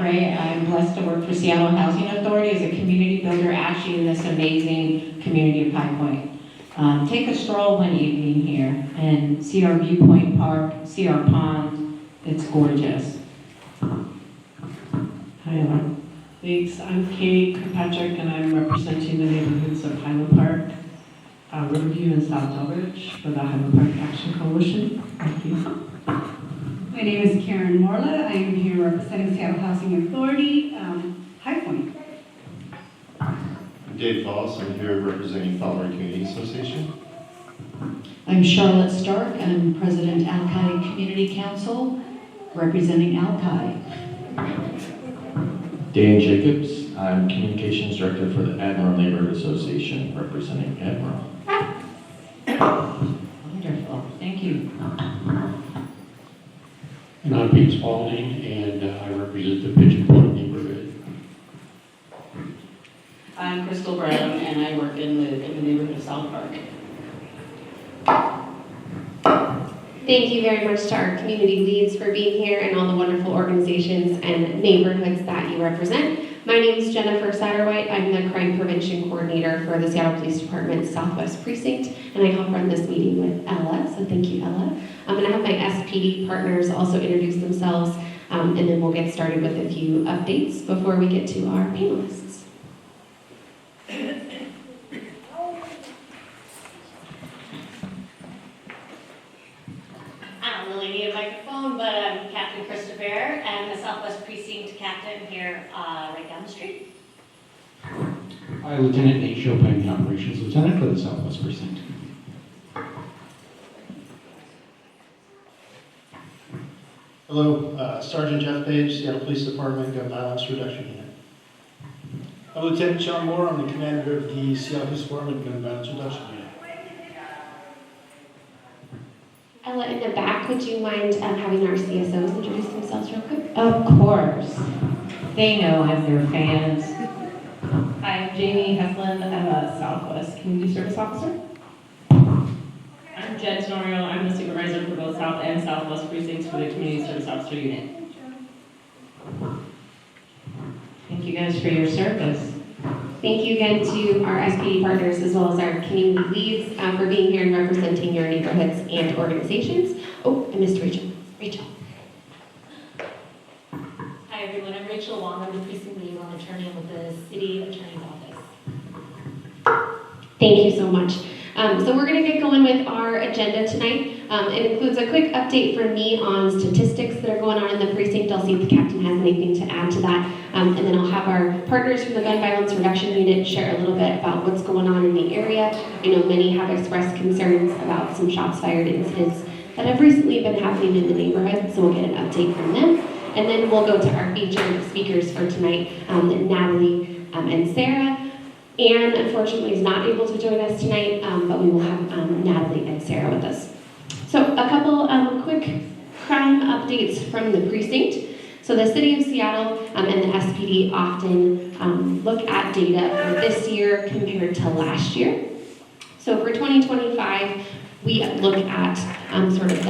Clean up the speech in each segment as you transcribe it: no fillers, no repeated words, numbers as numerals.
McRae. I'm blessed to work for Seattle Housing Authority as a community builder, actually in this amazing community of High Point. Take a stroll one evening here and see our viewpoint park, see our pond. It's gorgeous. Hi, Ella. Thanks. I'm Katie Kirkpatrick, and I'm representing the neighborhoods of Highland Park, Riverview, and South Delridge for the Highland Park Action Coalition. Thank you. My name is Karen Morla. I am here representing Seattle Housing Authority, High Point. I'm Dave Falls. I'm here representing Falmouth Community Association. I'm Charlotte Stark. I'm President Alki Community Council, representing Alki. Dan Jacobs. I'm Communications Director for the Admiral Neighborhood Association, representing Admiral. Wonderful. Thank you. And I'm Pete Spalding, and I represent the Pigeon Point neighborhood. I'm Crystal Brown, and I work in the neighborhood of South Park. Thank you very much to our community leads for being here and all the wonderful organizations and neighborhoods that you represent. My name is Jennifer Satterwhite. I'm the Crime Prevention Coordinator for the Seattle Police Department's Southwest Precinct, and I help run this meeting with Ella, so thank you, Ella. I'm going to have my SPD partners also introduce themselves, and then we'll get started with a few updates before we get to our panelists. I don't really need a microphone, but I'm Captain Krista Bair. I'm the Southwest Precinct Captain here right down the street. Hi, Lieutenant Nate Shopay, the Operations Lieutenant for the Southwest Precinct. Hello, Sergeant Jeff Page, Seattle Police Department Gun Violence Reduction Unit. I'm Lieutenant Sean Moore. I'm the commander of the Seattle Police Department Gun Violence Reduction Unit. Ella, in the back, would you mind having our CSOs introduce themselves real quick? Of course. They know I'm their fans. Hi, I'm Jamie Heslin. I'm a Southwest Community Service Officer. I'm Jen Tenorio. I'm the supervisor for both South and Southwest Precincts for the Community Service Officer Unit. Thank you guys for your service. Thank you again to our SPD partners as well as our community leads for being here and representing your neighborhoods and organizations. Oh, I missed Rachel. Rachel. Hi everyone, I'm Rachel Wong. I'm the Precinct Liaison Attorney with the City Attorney's Office. Thank you so much. So we're going to get going with our agenda tonight. It includes a quick update from me on statistics that are going on in the precinct. I'll see if the captain has anything to add to that. And then I'll have our partners from the Gun Violence Reduction Unit share a little bit about what's going on in the area. I know many have expressed concerns about some shots fired incidents that have recently been happening in the neighborhood, so we'll get an update from them. And then we'll go to our featured speakers for tonight, Natalie and Sara. Anne, unfortunately, is not able to join us tonight, but we will have Natalie and Sara with us. So a couple quick crime updates from the precinct. So the City of Seattle and the SPD often look at data for this year compared to last year. So for 2025, we look at sort of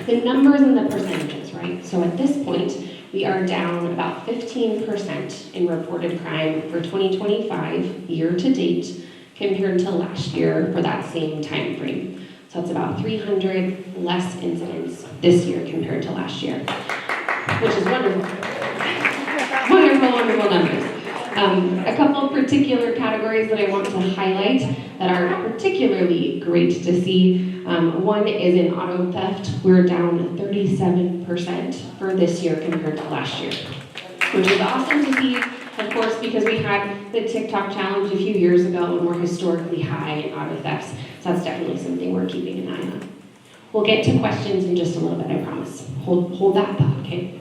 the numbers and the percentages, right? So at this point, we are down about 15% in reported crime for 2025 year to date compared to last year for that same time frame. So it's about 300 less incidents this year compared to last year, which is wonderful. Wonderful, wonderful numbers. A couple of particular categories that I want to highlight that are particularly great to see. One is in auto theft. We're down 37% for this year compared to last year, which is awesome to see, of course, because we had the TikTok challenge a few years ago and we're historically high in auto thefts. So that's definitely something we're keeping an eye on. We'll get to questions in just a little bit, I promise. Hold that thought, okay?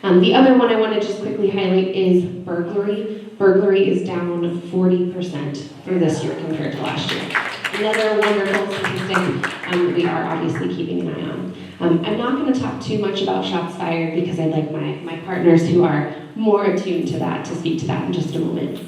The other one I want to just quickly highlight is burglary. Burglary is down 40% for this year compared to last year. Another wonderful statistic we are obviously keeping an eye on. I'm not going to talk too much about shots fired because I'd like my partners who are more attuned to that to speak to that in just a moment.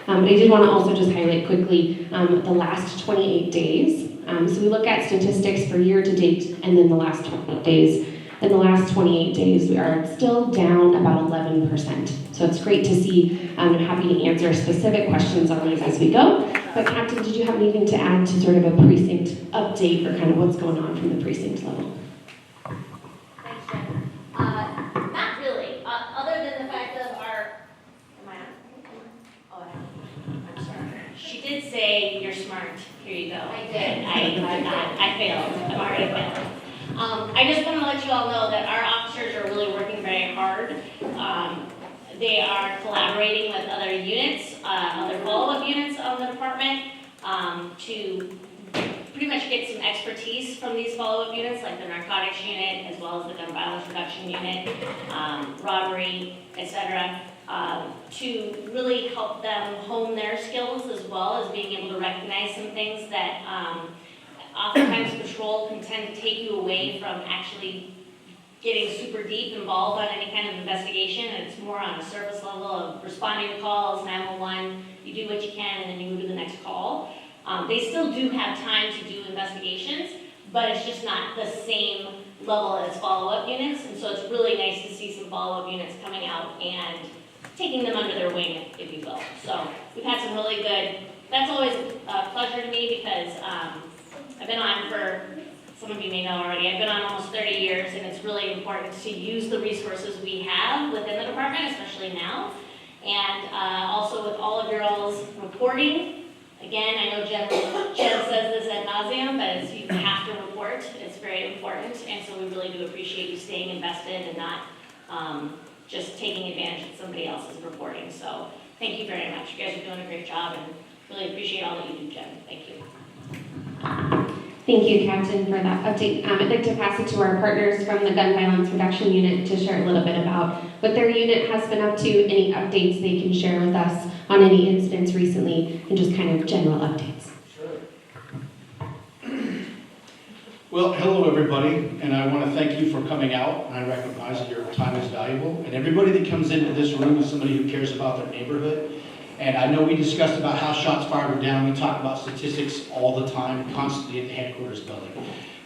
But I did want to also just highlight quickly the last 28 days. So we look at statistics for year to date and then the last 28 days. in the last 28 days, we are still down about 11%. So it's great to see. I'm happy to answer specific questions on these as we go. But Captain, did you have anything to add to sort of a precinct update or kind of what's going on from the precinct level? Thanks, Jen. Not really, other than the fact of our, am I on? Oh, I'm sorry. She did say, you're smart, here you go. I did. I failed, I've already failed. I just want to let you all know that our officers are really working very hard. They are collaborating with other units, other follow-up units of the department, to pretty much get some expertise from these follow-up units, like the narcotics unit, as well as the gun violence reduction unit, robbery, etc., to really help them hone their skills, as well as being able to recognize some things that oftentimes patrol can tend to take you away from actually getting super deep involved on any kind of investigation, and it's more on a surface level of responding to calls, 911, you do what you can, and then you move to the next call. They still do have time to do investigations, but it's just not the same level as follow-up units, and so it's really nice to see some follow-up units coming out and taking them under their wing, if you will. So we've had some really good, that's always a pleasure to me, because I've been on for, some of you may know already, I've been on almost 30 years, and it's really important to use the resources we have within the department, especially now. And also with all of your all's reporting. Again, I know Jen says this ad nauseum, but you have to report. It's very important, and so we really do appreciate you staying invested and not just taking advantage of somebody else's reporting. So thank you very much. You guys are doing a great job, and really appreciate all that you do, Jen. Thank you. Thank you, Captain, for that update. I'd like to pass it to our partners from the Gun Violence Reduction Unit to share a little bit about what their unit has been up to, any updates they can share with us on any incidents recently, and just kind of general updates. Sure. Well, hello everybody, and I want to thank you for coming out. I recognize that your time is valuable, and everybody that comes into this room is somebody who cares about their neighborhood. And I know we discussed about how shots fired are down. We talk about statistics all the time, constantly at the headquarters building.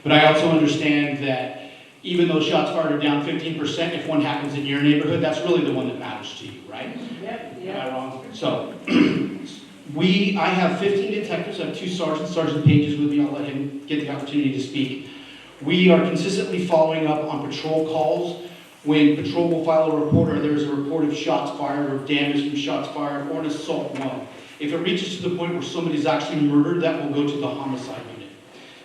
But I also understand that even though shots fired are down 15%, if one happens in your neighborhood, that's really the one that matters to you, right? Yep. Am I wrong? So, I have 15 detectives. I have 2 sergeants. Sergeant Page is with me. I'll let him get the opportunity to speak. We are consistently following up on patrol calls. When patrol will file a report, or there's a report of shots fired or damage from shots fired or an assault 1. If it reaches to the point where somebody's actually murdered, that will go to the homicide unit.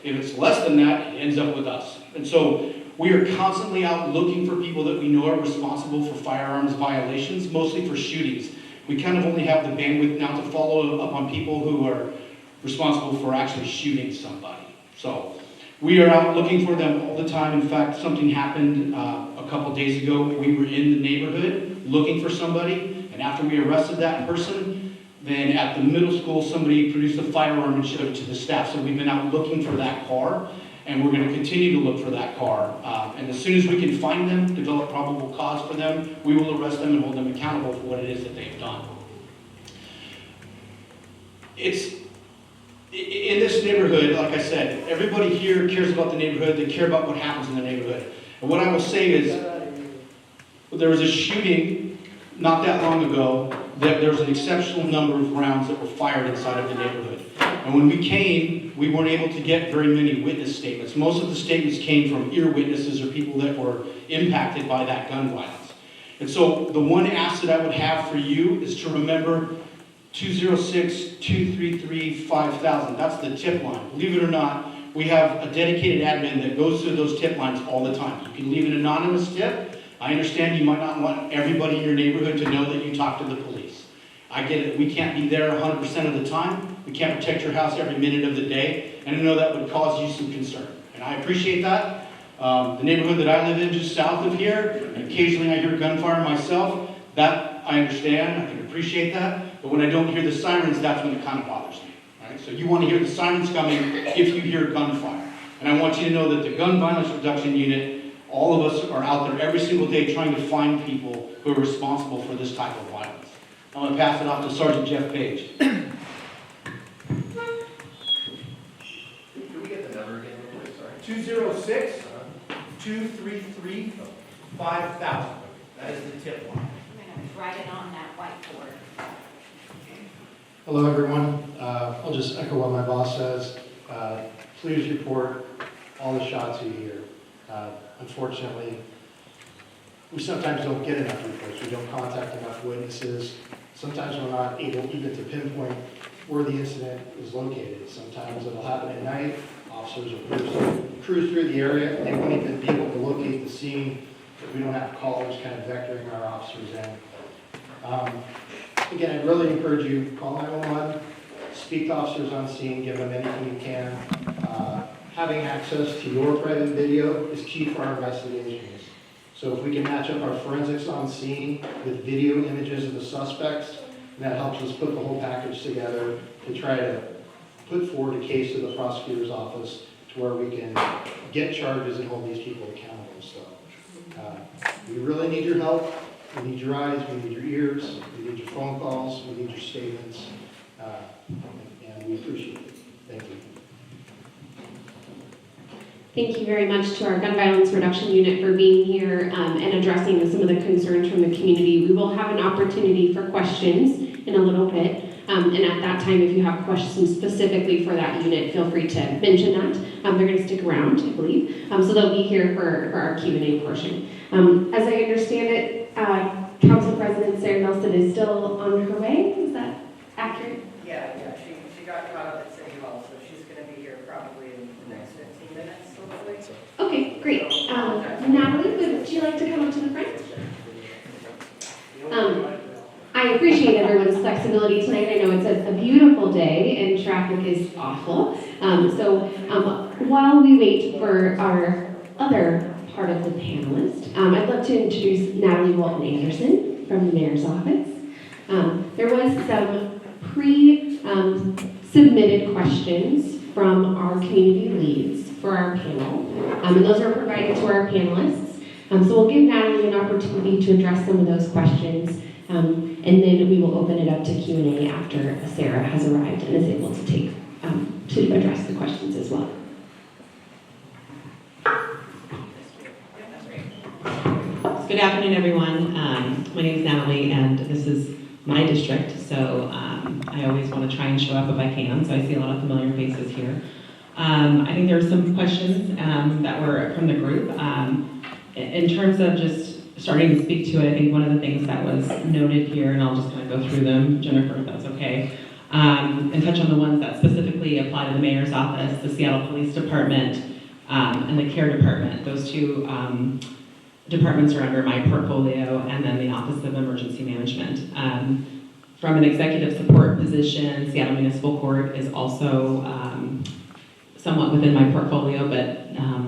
If it's less than that, it ends up with us. And so we are constantly out looking for people that we know are responsible for firearms violations, mostly for shootings. We kind of only have the bandwidth now to follow up on people who are responsible for actually shooting somebody. So we are out looking for them all the time. In fact, something happened a couple days ago. We were in the neighborhood looking for somebody, and after we arrested that person, then at the middle school, somebody produced a firearm and showed it to the staff. So we've been out looking for that car, and we're going to continue to look for that car. And as soon as we can find them, develop probable cause for them, we will arrest them and hold them accountable for what it is that they've done. In this neighborhood, like I said, everybody here cares about the neighborhood. They care about what happens in the neighborhood. And what I will say is, there was a shooting not that long ago that there was an exceptional number of rounds that were fired inside of the neighborhood. And when we came, we weren't able to get very many witness statements. Most of the statements came from ear witnesses or people that were impacted by that gun violence. And so the one ask that I would have for you is to remember 206-233-5000. That's the tip line. Believe it or not, we have a dedicated admin that goes through those tip lines all the time. You can leave an anonymous tip. I understand you might not want everybody in your neighborhood to know that you talk to the police. I get it. We can't be there 100% of the time. We can't protect your house every minute of the day. And I know that would cause you some concern. And I appreciate that. The neighborhood that I live in just south of here, and occasionally I hear gunfire myself. That I understand. I can appreciate that. But when I don't hear the sirens, that's when it kind of bothers me. Right? So you want to hear the sirens coming if you hear gunfire. And I want you to know that the Gun Violence Reduction Unit, all of us are out there every single day trying to find people who are responsible for this type of violence. I'm going to pass it off to Sergeant Jeff Page. Can we get the number again? Sorry. 206 233-5000. That is the tip line. I'm going to write it on that whiteboard. Hello, everyone. I'll just echo what my boss says. Please report all the shots you hear. Unfortunately, we sometimes don't get enough reports. We don't contact enough witnesses. Sometimes we're not able even to pinpoint where the incident is located. Sometimes it'll happen at night. Officers will cruise through the area, and they won't even be able to locate the scene if we don't have callers kind of vectoring our officers in. Again, I'd really encourage you, call 911, speak to officers on scene, give them anything you can. Having access to your private video is key for our investigations. So if we can match up our forensics on scene with video images of the suspects, that helps us put the whole package together to try to put forward a case to the prosecutor's office to where we can get charges and hold these people accountable. So we really need your help. We need your eyes, we need your ears, we need your phone calls, we need your statements, and we appreciate it. Thank you. Thank you very much to our Gun Violence Reduction Unit for being here and addressing some of the concerns from the community. We will have an opportunity for questions in a little bit. And at that time, if you have questions specifically for that unit, feel free to mention that. They're going to stick around, I believe. So they'll be here for our Q&A portion. As I understand it, Council President Sara Nelson is still on her way. Is that accurate? Yeah, she got caught up at City Hall, so she's going to be here probably in the next 15 minutes, hopefully. Okay, great. Natalie, would you like to come up to the front? I appreciate everyone's flexibility tonight. I know it's a beautiful day and traffic is awful. While we wait for our other part of the panelist, I'd love to introduce Natalie Walton-Anderson from the Mayor's Office. There was some pre-submitted questions from our community leads for our panel, and those are provided to our panelists. So we'll give Natalie an opportunity to address some of those questions, and then we will open it up to Q&A after Sara has arrived and is able to take to address the questions as well. Good afternoon, everyone. My name is Natalie, and this is my district, so I always want to try and show up if I can, so I see a lot of familiar faces here. I think there were some questions that were from the group. In terms of just starting to speak to it, I think one of the things that was noted here, and I'll just kind of go through them, Jennifer, if that's okay, and touch on the ones that specifically apply to the Mayor's Office, the Seattle Police Department, and the Care Department. Those two departments are under my portfolio, and then the Office of Emergency Management. From an executive support position, Seattle Municipal Court is also somewhat within my portfolio, but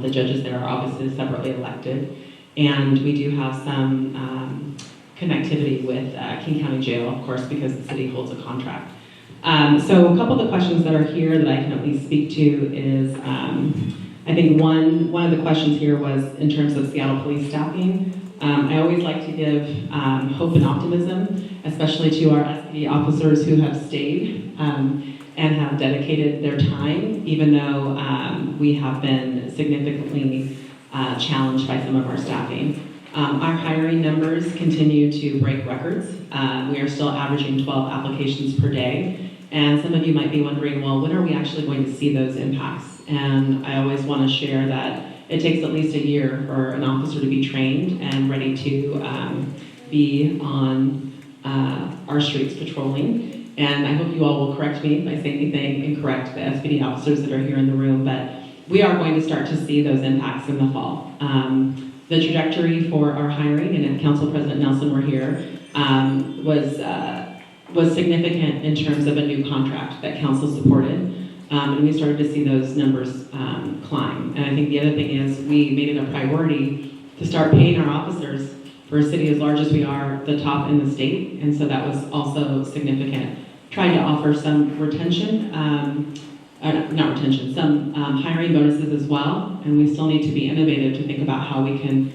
the judges there are obviously separately elected. And we do have some connectivity with King County Jail, of course, because the city holds a contract. So a couple of the questions that are here that I can at least speak to is, I think one of the questions here was in terms of Seattle police staffing. I always like to give hope and optimism, especially to our SPD officers who have stayed and have dedicated their time, even though we have been significantly challenged by some of our staffing. Our hiring numbers continue to break records. We are still averaging 12 applications per day. And some of you might be wondering, well, when are we actually going to see those impacts? And I always want to share that it takes at least a year for an officer to be trained and ready to be on our streets patrolling. And I hope you all will correct me if I say anything incorrect, the SPD officers that are here in the room, but we are going to start to see those impacts in the fall. The trajectory for our hiring, and if Council President Nelson were here, was significant in terms of a new contract that Council supported. And we started to see those numbers climb. And I think the other thing is we made it a priority to start paying our officers for a city as large as we are, the top in the state. And so that was also significant. Tried to offer some retention, some hiring bonuses as well. And we still need to be innovative to think about how we can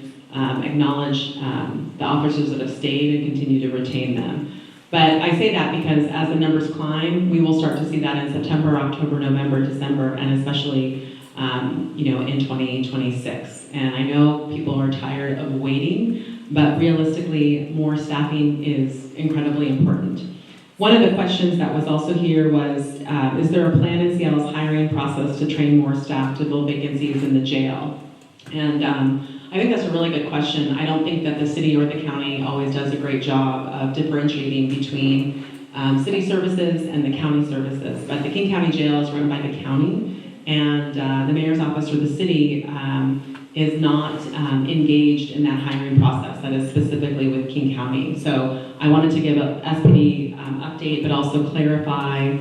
acknowledge the officers that have stayed and continue to retain them. But I say that because as the numbers climb, we will start to see that in September, October, November, December, and especially in 2026. And I know people are tired of waiting, but realistically, more staffing is incredibly important. One of the questions that was also here was, is there a plan in Seattle's hiring process to train more staff to fill vacancies in the jail? And I think that's a really good question. I don't think that the city or the county always does a great job of differentiating between city services and the county services. But the King County Jail is run by the county, and the mayor's office or the city is not engaged in that hiring process. That is specifically with King County. So I wanted to give a SPD update, but also clarify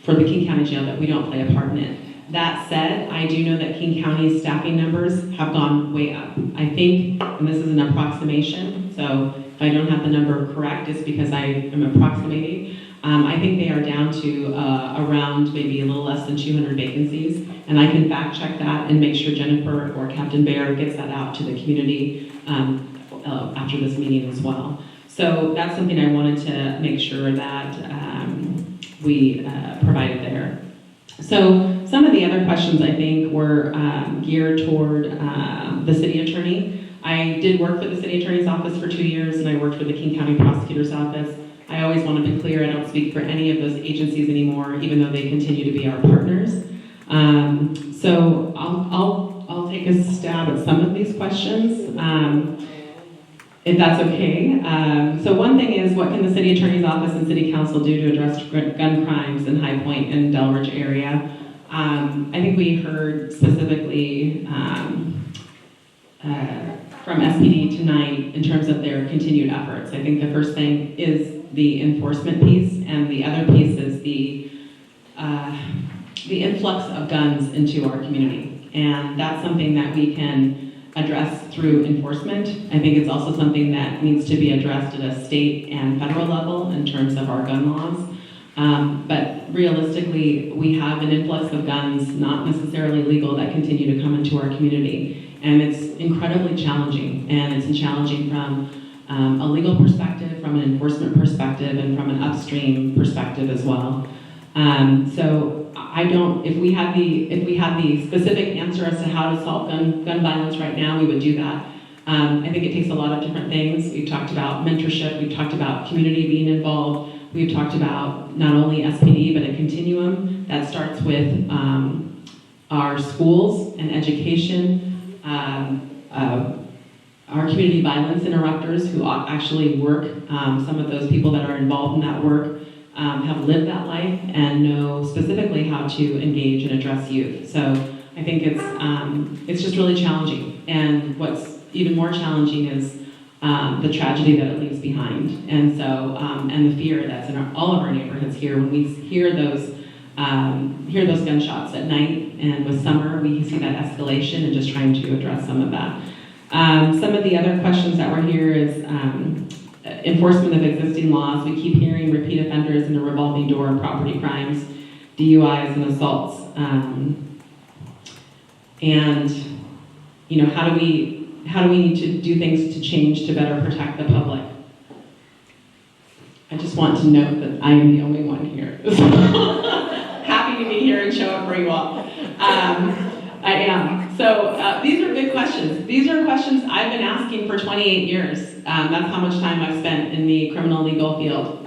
for the King County Jail that we don't play a part in it. That said, I do know that King County's staffing numbers have gone way up. I think, and this is an approximation, so if I don't have the number correct, it's because I am approximating. I think they are down to around maybe a little less than 200 vacancies, and I can fact check that and make sure Jennifer or Captain Bair gets that out to the community after this meeting as well. So that's something I wanted to make sure that we provided there. So some of the other questions I think were geared toward the city attorney. I did work for the city attorney's office for 2 years, and I worked for the King County prosecutor's office. I always want to be clear, I don't speak for any of those agencies anymore, even though they continue to be our partners. So I'll take a stab at some of these questions, if that's okay. So one thing is, what can the city attorney's office and city council do to address gun crimes in High Point and Delridge area? I think we heard specifically from SPD tonight in terms of their continued efforts. I think the first thing is the enforcement piece, and the other piece is the influx of guns into our community. And that's something that we can address through enforcement. I think it's also something that needs to be addressed at a state and federal level in terms of our gun laws. But realistically, we have an influx of guns, not necessarily legal, that continue to come into our community. And it's incredibly challenging. And it's challenging from a legal perspective, from an enforcement perspective, and from an upstream perspective as well. So I don't, if we had the specific answer as to how to solve gun violence right now, we would do that. I think it takes a lot of different things. We've talked about mentorship, we've talked about community being involved, we've talked about not only SPD, but a continuum that starts with our schools and education, our community violence interrupters who actually work, some of those people that are involved in that work have lived that life and know specifically how to engage and address youth. So I think it's just really challenging. And what's even more challenging is the tragedy that it leaves behind. And so, and the fear that's in all of our neighborhoods here. When we hear those gunshots at night, and with summer, we see that escalation, and just trying to address some of that. Some of the other questions that were here is enforcement of existing laws. We keep hearing repeat offenders in the revolving door of property crimes, DUIs, and assaults. And you know, how do we need to do things to change to better protect the public? I just want to note that I am the only one here. Happy to be here and show up for you all. I am. So these are good questions. These are questions I've been asking for 28 years. That's how much time I've spent in the criminal legal field.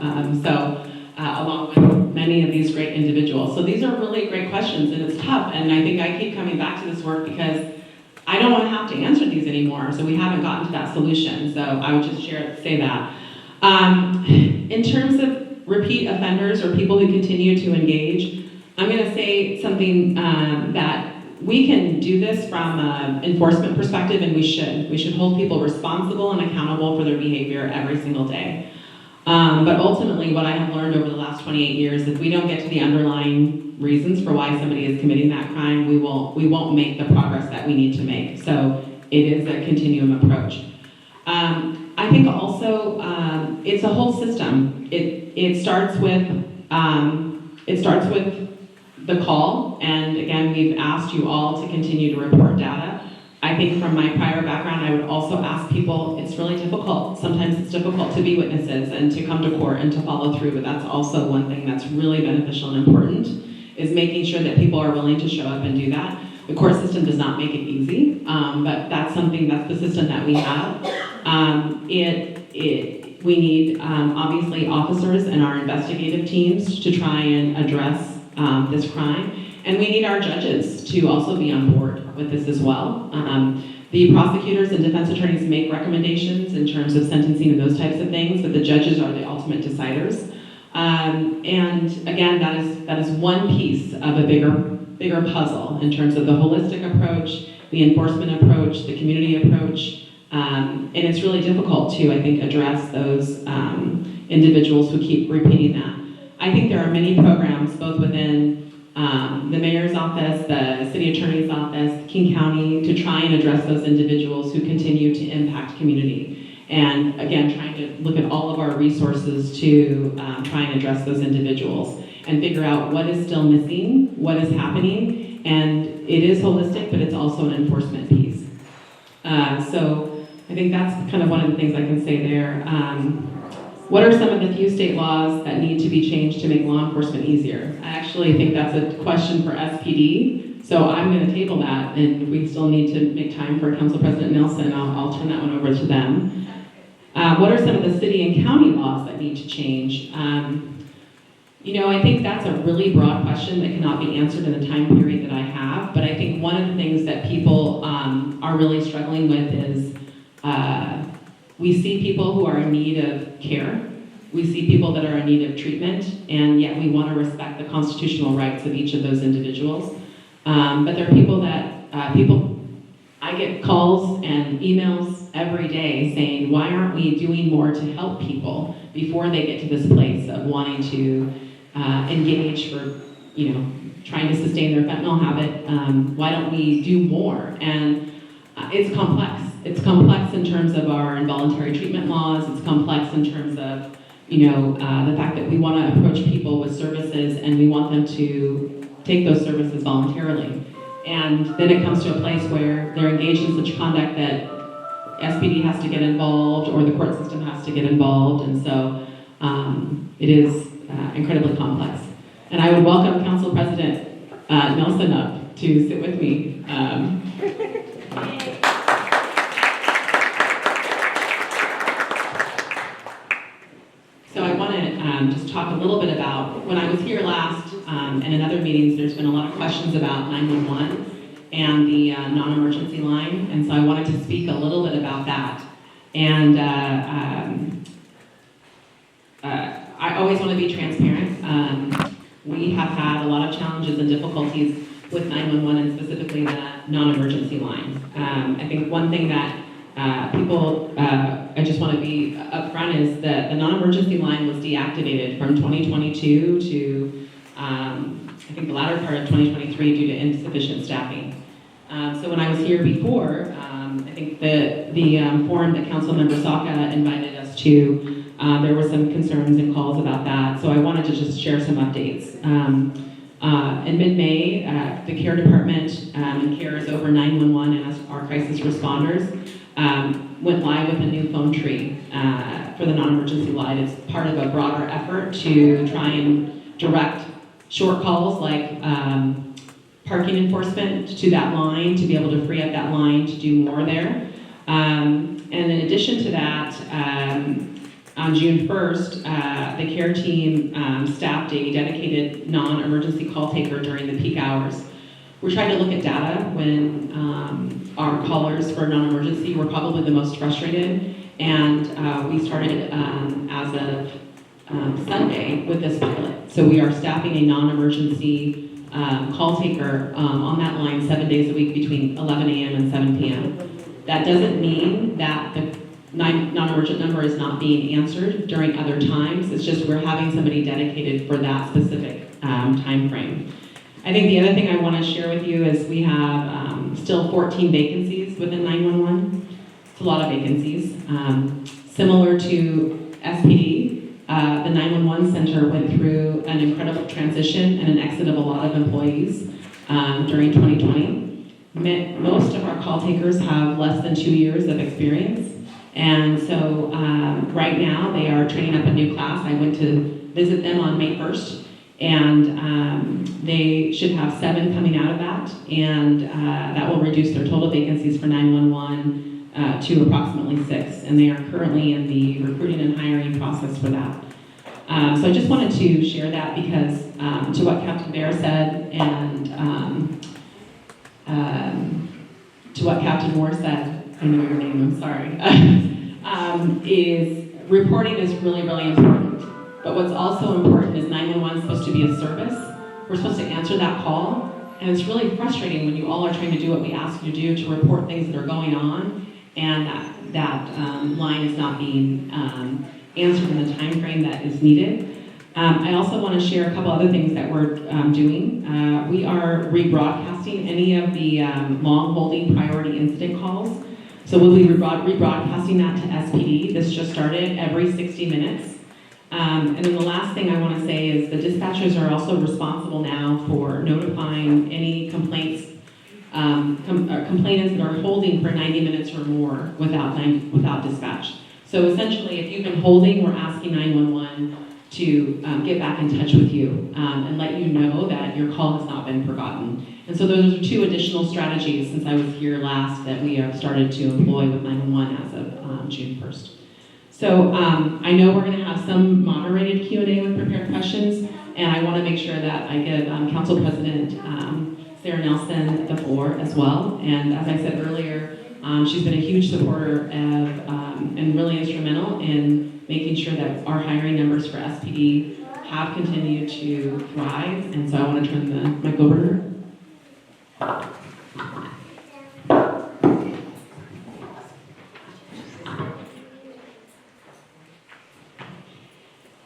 Along with many of these great individuals. So these are really great questions, and it's tough. And I think I keep coming back to this work because I don't want to have to answer these anymore. So we haven't gotten to that solution. So I would just say that. In terms of repeat offenders or people who continue to engage, I'm going to say something that we can do this from an enforcement perspective, and we should. We should hold people responsible and accountable for their behavior every single day. But ultimately, what I have learned over the last 28 years, if we don't get to the underlying reasons for why somebody is committing that crime, we won't make the progress that we need to make. So it is a continuum approach. I think also it's a whole system. It starts with the call, and again, we've asked you all to continue to report data. I think from my prior background, I would also ask people, it's really difficult. Sometimes it's difficult to be witnesses and to come to court and to follow through, but that's also one thing that's really beneficial and important, is making sure that people are willing to show up and do that. The court system does not make it easy, but that's the system that we have. We need, obviously, officers and our investigative teams to try and address this crime. And we need our judges to also be on board with this as well. The prosecutors and defense attorneys make recommendations in terms of sentencing and those types of things, but the judges are the ultimate deciders. And again, that is one piece of a bigger puzzle in terms of the holistic approach, the enforcement approach, the community approach. And it's really difficult to, I think, address those individuals who keep repeating that. I think there are many programs, both within the mayor's office, the city attorney's office, King County, to try and address those individuals who continue to impact community. And again, trying to look at all of our resources to try and address those individuals and figure out what is still missing, what is happening, and it is holistic, but it's also an enforcement piece. So I think that's kind of one of the things I can say there. What are some of the few state laws that need to be changed to make law enforcement easier? I actually think that's a question for SPD, so I'm going to table that, and we still need to make time for Council President Nelson. I'll turn that one over to them. What are some of the city and county laws that need to change? I think that's a really broad question that cannot be answered in the time period that I have, but I think one of the things that people are really struggling with is we see people who are in need of care. We see people that are in need of treatment, and yet we want to respect the constitutional rights of each of those individuals. But there are people that, I get calls and emails every day saying, why aren't we doing more to help people before they get to this place of wanting to engage for, trying to sustain their fentanyl habit? Why don't we do more? And it's complex. It's complex in terms of our involuntary treatment laws. It's complex in terms of, the fact that we want to approach people with services and we want them to take those services voluntarily. And then it comes to a place where they're engaged in such conduct that SPD has to get involved or the court system has to get involved. And so it is incredibly complex. And I would welcome Council President Nelson up to sit with me. So I want to just talk a little bit about, when I was here last and in other meetings, there's been a lot of questions about 911 and the non-emergency line, and so I wanted to speak a little bit about that. And I always want to be transparent. We have had a lot of challenges and difficulties with 911 and specifically the non-emergency line. I think one thing that people, I just want to be upfront is that the non-emergency line was deactivated from 2022 to I think the latter part of 2023 due to insufficient staffing. So when I was here before, I think the forum that Councilmember Saka invited us to, there were some concerns and calls about that. So I wanted to just share some updates. In mid-May, the care department and CARES over 911 and our crisis responders went live with a new phone tree for the non-emergency line. It's part of a broader effort to try and direct short calls like parking enforcement to that line, to be able to free up that line to do more there. And in addition to that, on June 1st, the care team staffed a dedicated non-emergency call taker during the peak hours. We're trying to look at data when our callers for non-emergency were probably the most frustrated, and we started as of Sunday with this pilot. So we are staffing a non-emergency call taker on that line 7 days a week between 11 a.m. and 7 p.m. That doesn't mean that the non-emergent number is not being answered during other times. It's just we're having somebody dedicated for that specific time frame. I think the other thing I want to share with you is we have still 14 vacancies within 911. It's a lot of vacancies. Similar to SPD, the 911 center went through an incredible transition and an exit of a lot of employees during 2020. Most of our call takers have less than 2 years of experience. And so right now they are training up a new class. I went to visit them on May 1st, And they should have 7 coming out of that, and that will reduce their total vacancies for 911 to approximately 6, and they are currently in the recruiting and hiring process for that. So I just wanted to share that because to what Captain Bair said and to what Captain Moore said, I know your name, I'm sorry, is reporting is really, really important. But what's also important is 911 is supposed to be a service. We're supposed to answer that call, and it's really frustrating when you all are trying to do what we ask you to do, to report things that are going on, and that line is not being answered in the time frame that is needed. I also want to share a couple other things that we're doing. We are rebroadcasting any of the long-holding priority incident calls. So we'll be rebroadcasting that to SPD. This just started every 60 minutes. And then the last thing I want to say is the dispatchers are also responsible now for notifying any complaints, complainants that are holding for 90 minutes or more without dispatch. So essentially, if you've been holding, we're asking 911 to get back in touch with you and let you know that your call has not been forgotten. And so those are 2 additional strategies since I was here last that we have started to employ with 911 as of June 1st. So I know we're going to have some moderated Q&A with prepared questions, and I want to make sure that I give Council President Sara Nelson the floor as well. And as I said earlier, she's been a huge supporter of and really instrumental in making sure that our hiring numbers for SPD have continued to thrive. And so I want to turn the mic over to her.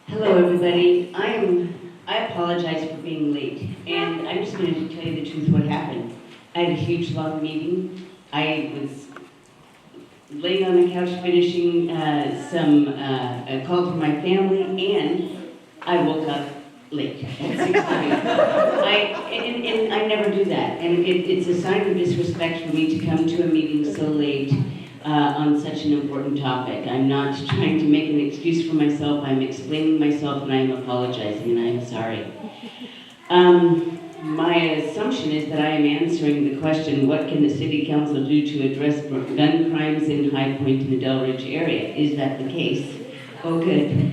Hello, everybody. I apologize for being late, and I'm just going to tell you the truth what happened. I had a huge, long meeting. I was laying on the couch finishing a call for my family, and I woke up late at 6:30. And I never do that, and it's a sign of disrespect for me to come to a meeting so late on such an important topic. I'm not trying to make an excuse for myself. I'm explaining myself, and I'm apologizing, and I'm sorry. My assumption is that I am answering the question, what can the City Council do to address gun crimes in High Point in the Del Ridge area? Is that the case? Oh, good.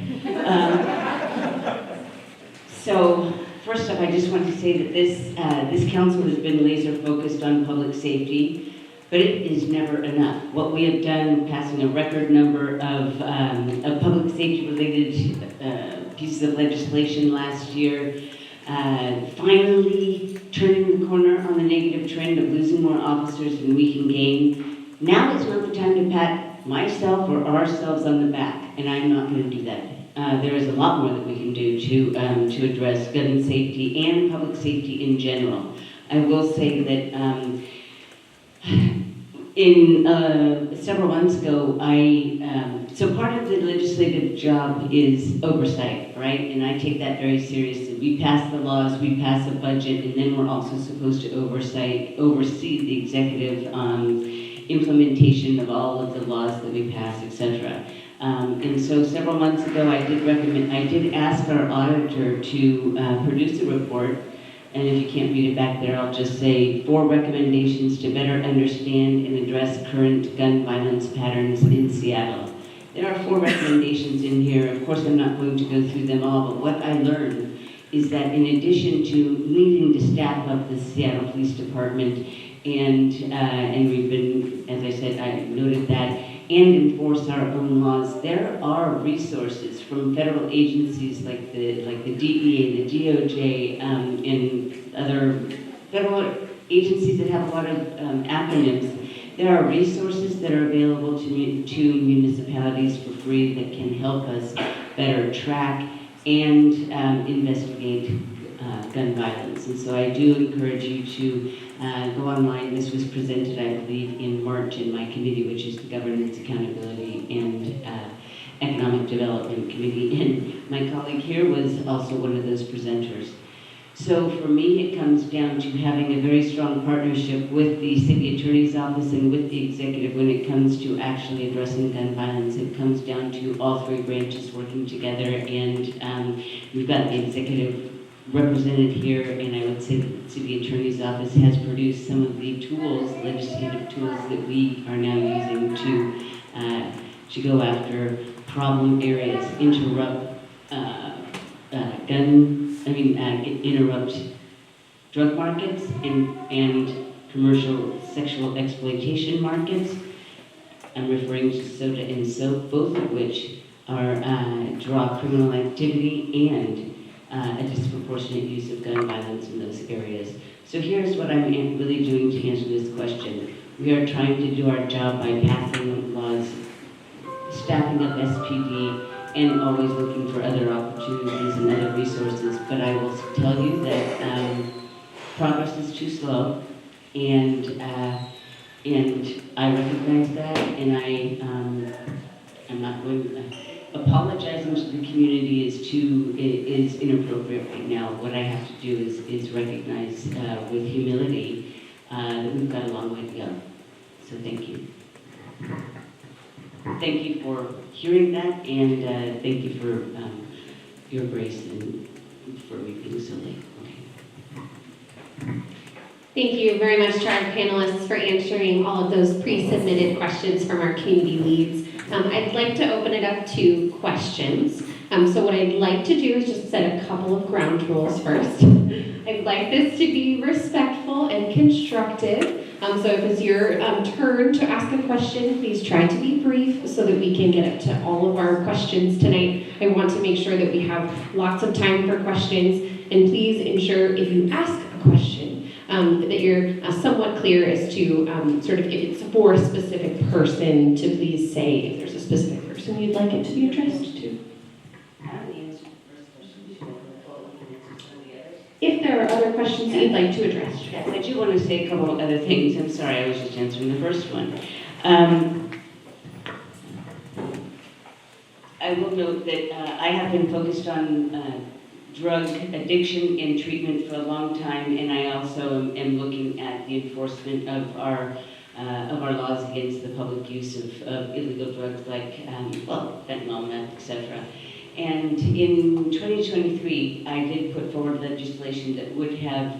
So, first off, I just want to say that this council has been laser focused on public safety, but it is never enough. What we have done, passing a record number of public safety related pieces of legislation last year, finally turning the corner on the negative trend of losing more officers than we can gain. Now is not the time to pat myself or ourselves on the back, and I'm not going to do that. There is a lot more that we can do to address gun safety and public safety in general. I will say that several months ago, so part of the legislative job is oversight, right? And I take that very seriously. We pass the laws, we pass a budget, and then we're also supposed to oversee the executive implementation of all of the laws that we pass, etc. And so several months ago, I did ask our auditor to produce a report. And if you can't read it back there, I'll just say 4 recommendations to better understand and address current gun violence patterns in Seattle. There are 4 recommendations in here. Of course, I'm not going to go through them all, but what I learned is that in addition to needing to staff up the Seattle Police Department, and we've been, as I said, I noted that, and enforce our own laws, there are resources from federal agencies like the DEA, the DOJ, and other federal agencies that have a lot of acronyms. There are resources that are available to municipalities for free that can help us better track and investigate gun violence. And so I do encourage you to go online. This was presented, I believe, in March in my committee, which is the Governance, Accountability, and Economic Development Committee. And my colleague here was also one of those presenters. So for me, it comes down to having a very strong partnership with the City Attorney's Office and with the executive when it comes to actually addressing gun violence. It comes down to all 3 branches working together, and we've got the executive represented here, and I would say that the city attorney's office has produced some of the tools, legislative tools that we are now using to go after problem areas, interrupt drug markets and commercial sexual exploitation markets. I'm referring to soda and soap, both of which are draw criminal activity and a disproportionate use of gun violence in those areas. So here's what I'm really doing to answer this question. We are trying to do our job by passing laws, staffing up SPD, and always looking for other opportunities and other resources. But I will tell you that progress is too slow, and I recognize that, and I'm not going. Apologizing to the community is inappropriate right now. What I have to do is recognize with humility that we've got a long way to go. So thank you. Thank you for hearing that, and thank you for your grace and for me being so late. Okay. Thank you very much to our panelists for answering all of those pre-submitted questions from our community leads. I'd like to open it up to questions. So what I'd like to do is just set a couple of ground rules first. I'd like this to be respectful and constructive. So if it's your turn to ask a question, please try to be brief so that we can get up to all of our questions tonight. I want to make sure that we have lots of time for questions, and please ensure if you ask a question that you're somewhat clear as to sort of if it's for a specific person, to please say if there's a specific person you'd like it to be addressed to. If there are other questions that you'd like to address. Yes, I do want to say a couple of other things. I'm sorry, I was just answering the first one. I will note that I have been focused on drug addiction and treatment for a long time, and I also am looking at the enforcement of our laws against the public use of illegal drugs like fentanyl, meth, etc. And in 2023, I did put forward legislation that would have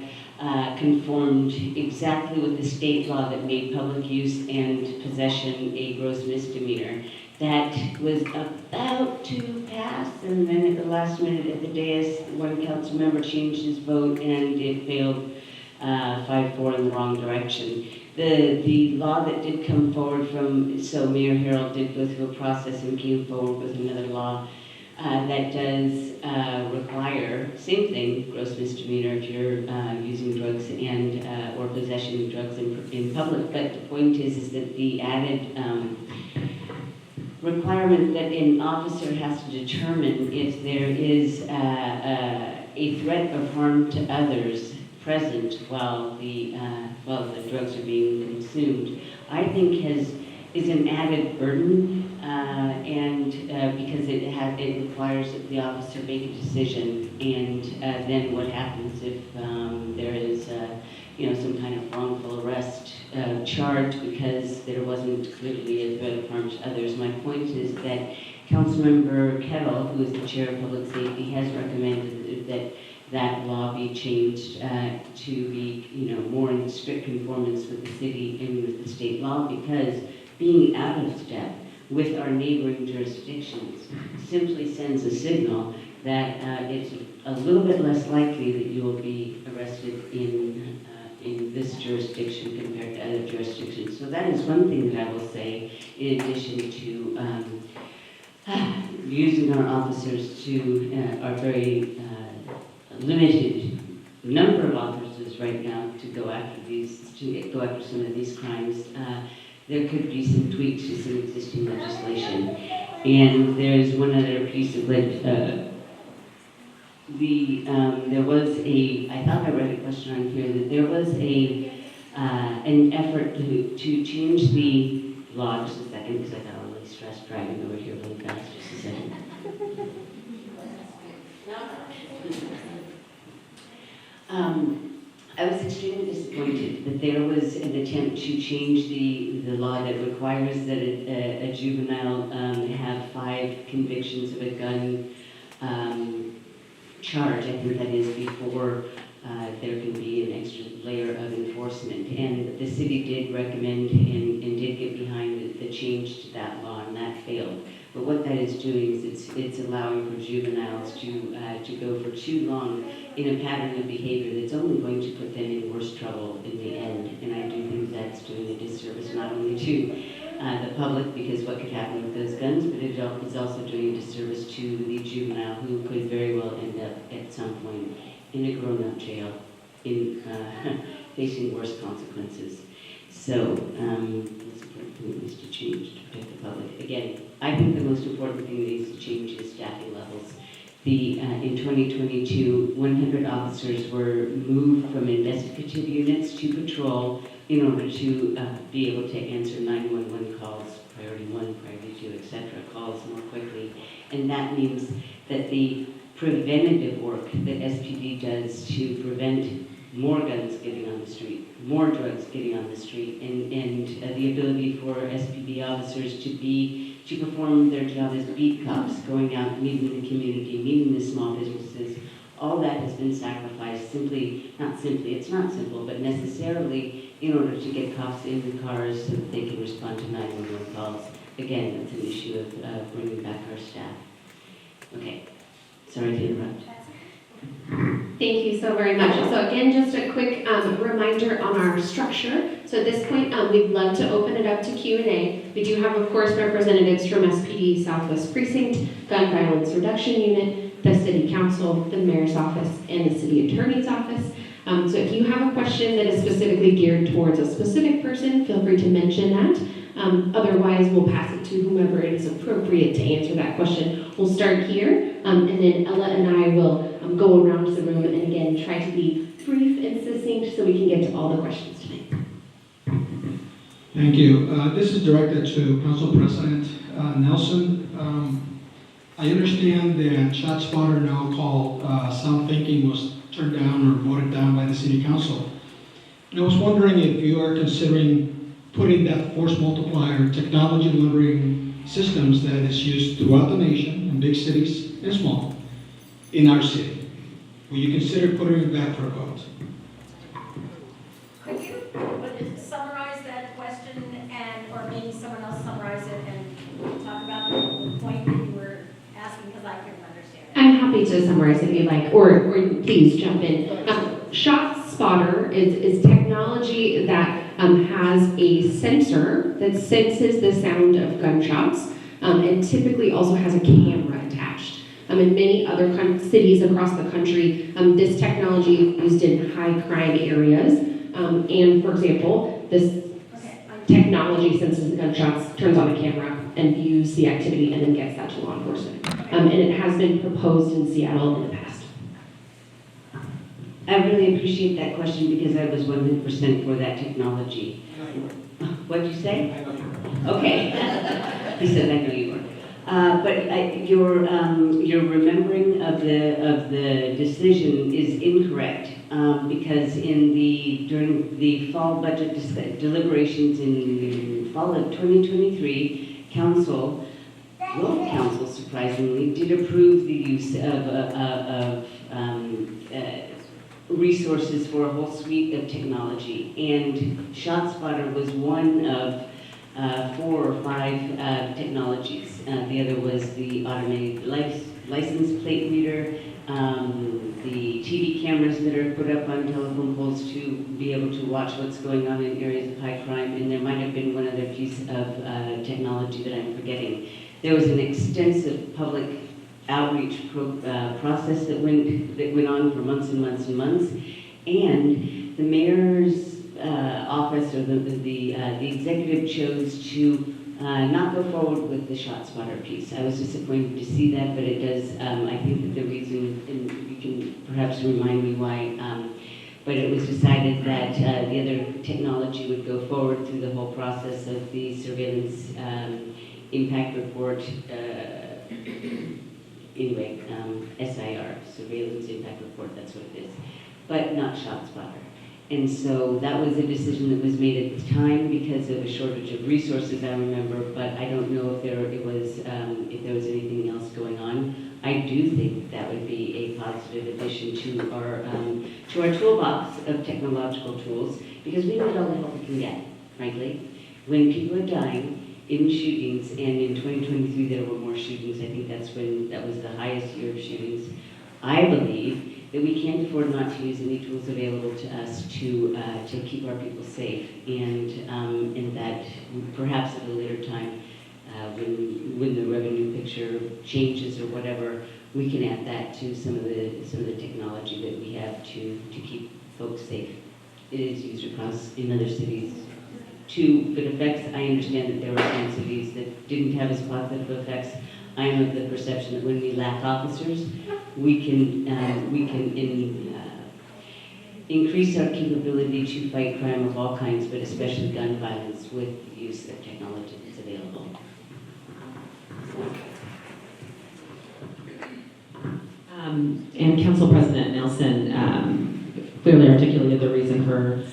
conformed exactly with the state law that made public use and possession a gross misdemeanor. That was about to pass, and then at the last minute at the dais, one council member changed his vote, and it failed 5-4 in the wrong direction. The law that did come forward so Mayor Harrell did go through a process and came forward with another law that does require, same thing, gross misdemeanor if you're using drugs and or possession of drugs in public. But the point is that the added requirement that an officer has to determine if there is a threat of harm to others present while the drugs are being consumed, I think is an added burden, and because it requires that the officer make a decision, and then what happens if there is some kind of wrongful arrest charge because there wasn't clearly a threat of harm to others. My point is that Councilmember Kettle, who is the chair of public safety, has recommended that law be changed to be more in strict conformance with the city and with the state law, because being out of step with our neighboring jurisdictions simply sends a signal that it's a little bit less likely that you will be arrested in this jurisdiction compared to other jurisdictions. So that is one thing that I will say, in addition to using our officers to our very limited number of officers right now to go after some of these crimes. There could be some tweaks to some existing legislation. And there's one other piece of legislation. There was I thought I read a question on here, that there was an effort to change the law. Just a second, because I got really stressed driving over here really fast. Just a second. I was extremely disappointed that there was an attempt to change the law that requires that a juvenile have 5 convictions of a gun charge, I think that is, before there can be an extra layer of enforcement. And the city did recommend and did get behind the change to that law, and that failed. But what that is doing is it's allowing for juveniles to go for too long in a pattern of behavior that's only going to put them in worse trouble in the end. And I do think that's doing a disservice not only to the public, because what could happen with those guns, but it is also doing a disservice to the juvenile who could very well end up at some point in a grown-up jail, in facing worse consequences. So, most important thing is to change to protect the public. Again, I think the most important thing that needs to change is staffing levels. In 2022, 100 officers were moved from investigative units to patrol in order to be able to answer 911 calls, priority 1, priority 2, etc., calls more quickly. And that means that the preventative work that SPD does to prevent more guns getting on the street, more drugs getting on the street, and the ability for SPD officers to perform their job as beat cops, going out, meeting the community, meeting the small businesses, all that has been sacrificed it's not simple, but necessarily in order to get cops in the cars so that they can respond to 911 calls. Again, that's an issue of bringing back our staff. Okay, sorry to interrupt. Thank you so very much. So again, just a quick reminder on our structure. So at this point, we'd love to open it up to Q&A. We do have, of course, representatives from SPD Southwest Precinct, Gun Violence Reduction Unit, the City Council, the Mayor's Office, and the City Attorney's Office. So if you have a question that is specifically geared towards a specific person, feel free to mention that. Otherwise, we'll pass it to whomever it is appropriate to answer that question. We'll start here, and then Ella and I will go around the room and again try to be brief and succinct so we can get to all the questions tonight. Thank you. This is directed to Council President Nelson. I understand that ShotSpotter now called Sound Thinking was turned down or voted down by the City Council. And I was wondering if you are considering putting that force multiplier technology delivering systems that is used throughout the nation, in big cities and small, in our city. Will you consider putting it back for a vote? Could you summarize that question or maybe someone else summarize it and talk about the point that you were asking because I couldn't understand it? I'm happy to summarize if you like, or please jump in. ShotSpotter is technology that has a sensor that senses the sound of gunshots and typically also has a camera attached. In many other cities across the country, this technology is used in high crime areas. And for example, this technology senses the gunshots, turns on a camera, and views the activity, and then gets that to law enforcement. And it has been proposed in Seattle in the past. I really appreciate that question because I was 100% for that technology. What did you say? Okay. He said, I know you were. But your remembering of the decision is incorrect because during the fall budget deliberations in the fall of 2023, Council surprisingly did approve the use of resources for a whole suite of technology, and ShotSpotter was one of 4 or 5 technologies. The other was the automated license plate reader, the TV cameras that are put up on telephone poles to be able to watch what's going on in areas of high crime, and there might have been one other piece of technology that I'm forgetting. There was an extensive public outreach process that went on for months and months and months, and the mayor's office or the executive chose to not go forward with the ShotSpotter piece. I was disappointed to see that, but it does. I think that the reason, and you can perhaps remind me why, but it was decided that the other technology would go forward through the whole process of the surveillance impact report. Anyway, SIR, Surveillance Impact Report, that's what it is, but not ShotSpotter. And so that was a decision that was made at the time because of a shortage of resources, I remember, but I don't know if there was anything else going on. I I do think that would be a positive addition to our toolbox of technological tools, because we need all the help we can get, frankly. When people are dying in shootings, and in 2023 there were more shootings, I think that was the highest year of shootings. I believe that we can't afford not to use any tools available to us to keep our people safe, and that perhaps at a later time, when the revenue picture changes or whatever, we can add that to some of the technology that we have to keep folks safe. It is used across in other cities to good effects. I understand that there were some cities that didn't have as positive effects. I'm of the perception that when we lack officers, we can increase our capability to fight crime of all kinds, but especially gun violence, with the use of technology that's available. And Council President Nelson clearly articulated the reason for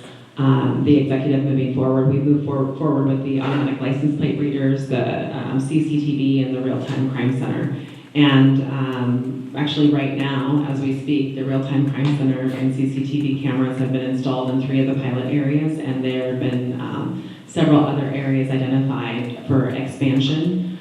the executive moving forward. We moved forward with the automatic license plate readers, the CCTV, and the real-time crime center. And actually right now, as we speak, the real-time crime center and CCTV cameras have been installed in 3 of the pilot areas, and there have been several other areas identified for expansion.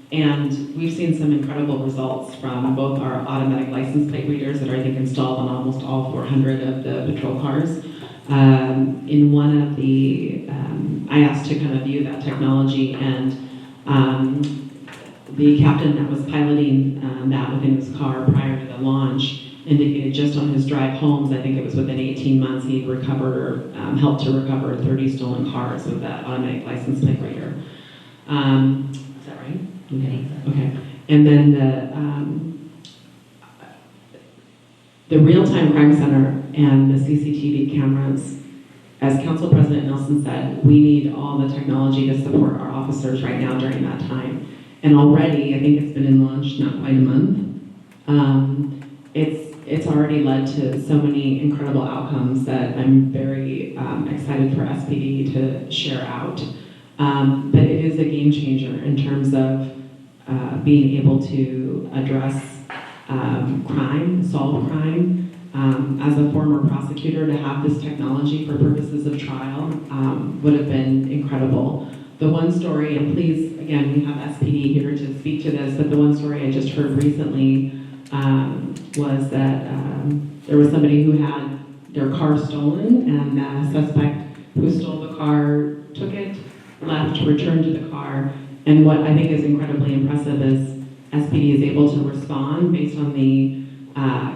And we've seen some incredible results from both our automatic license plate readers that are, I think, installed on almost all 400 of the patrol cars. In one of the, I asked to kind of view that technology, and the captain that was piloting that within his car prior to the launch indicated just on his drive homes, I think it was within 18 months, he had recovered or helped to recover 30 stolen cars with that automatic license plate reader. Is that right? Okay. And then the real-time crime center and the CCTV cameras, as Council President Nelson said, we need all the technology to support our officers right now during that time. And already, I think it's been in launch not quite a month. It's already led to so many incredible outcomes that I'm very excited for SPD to share out. But it is a game changer in terms of being able to address crime, solve crime. As a former prosecutor, to have this technology for purposes of trial would have been incredible. The one story, and please, again, we have SPD here to speak to this, but the one story I just heard recently was that there was somebody who had their car stolen, and the suspect who stole the car took it, left, returned to the car, and what I think is incredibly impressive is SPD is able to respond based on the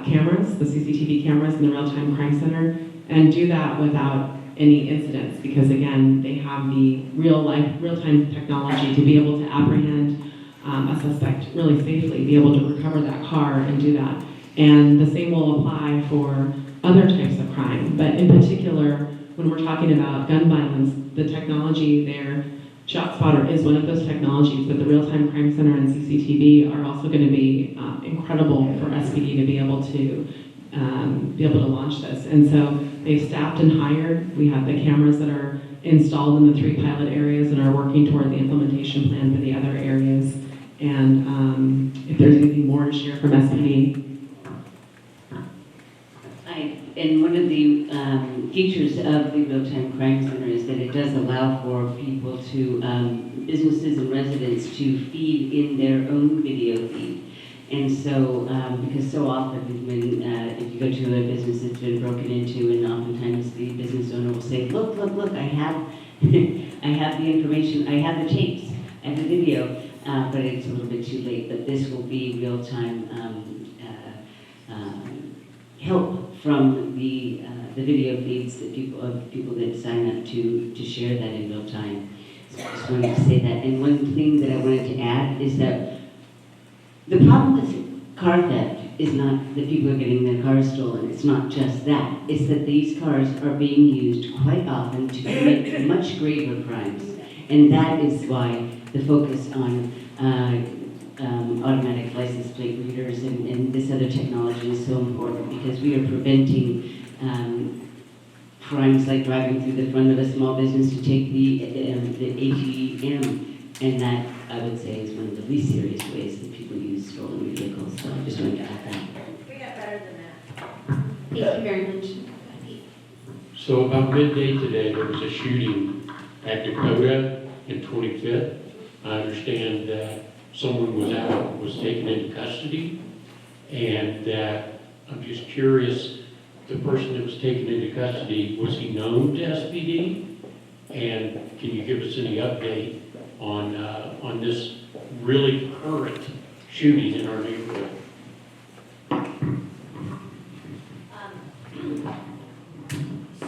cameras, the CCTV cameras in the real-time crime center, and do that without any incidents, because again, they have the real-time technology to be able to apprehend a suspect really safely, be able to recover that car and do that. And the same will apply for other types of crime, but in particular, when we're talking about gun violence, the technology there, ShotSpotter is one of those technologies, but the real-time crime center and CCTV are also going to be incredible for SPD to be able to launch this. And so they've staffed and hired. We have the cameras that are installed in the 3 pilot areas and are working toward the implementation plan for the other areas. And if there's anything more to share from SPD. And one of the features of the real-time crime center is that it does allow for people to, businesses and residents to feed in their own video feed. And so, because so often when, if you go to a business that's been broken into, and oftentimes the business owner will say, look, I have, I have the information, I have the tapes, I have the video, but it's a little bit too late. But this will be real-time help from the video feeds that people that sign up to share that in real time. So I just wanted to say that. And one thing that I wanted to add is that the problem with car theft is not that people are getting their cars stolen. It's not just that. It's that these cars are being used quite often to commit much graver crimes. And that is why the focus on automatic license plate readers and this other technology is so important, because we are preventing crimes like driving through the front of a small business to take the ATM, and that, I would say, is one of the least serious ways that people use stolen just wanted to add that. We got better than that. Thank you very much. So about midday today, there was a shooting at Dakota and 25th. I understand that someone was taken into custody, and that I'm just curious, the person that was taken into custody, was he known to SPD? And can you give us any update on this really current shooting in our neighborhood?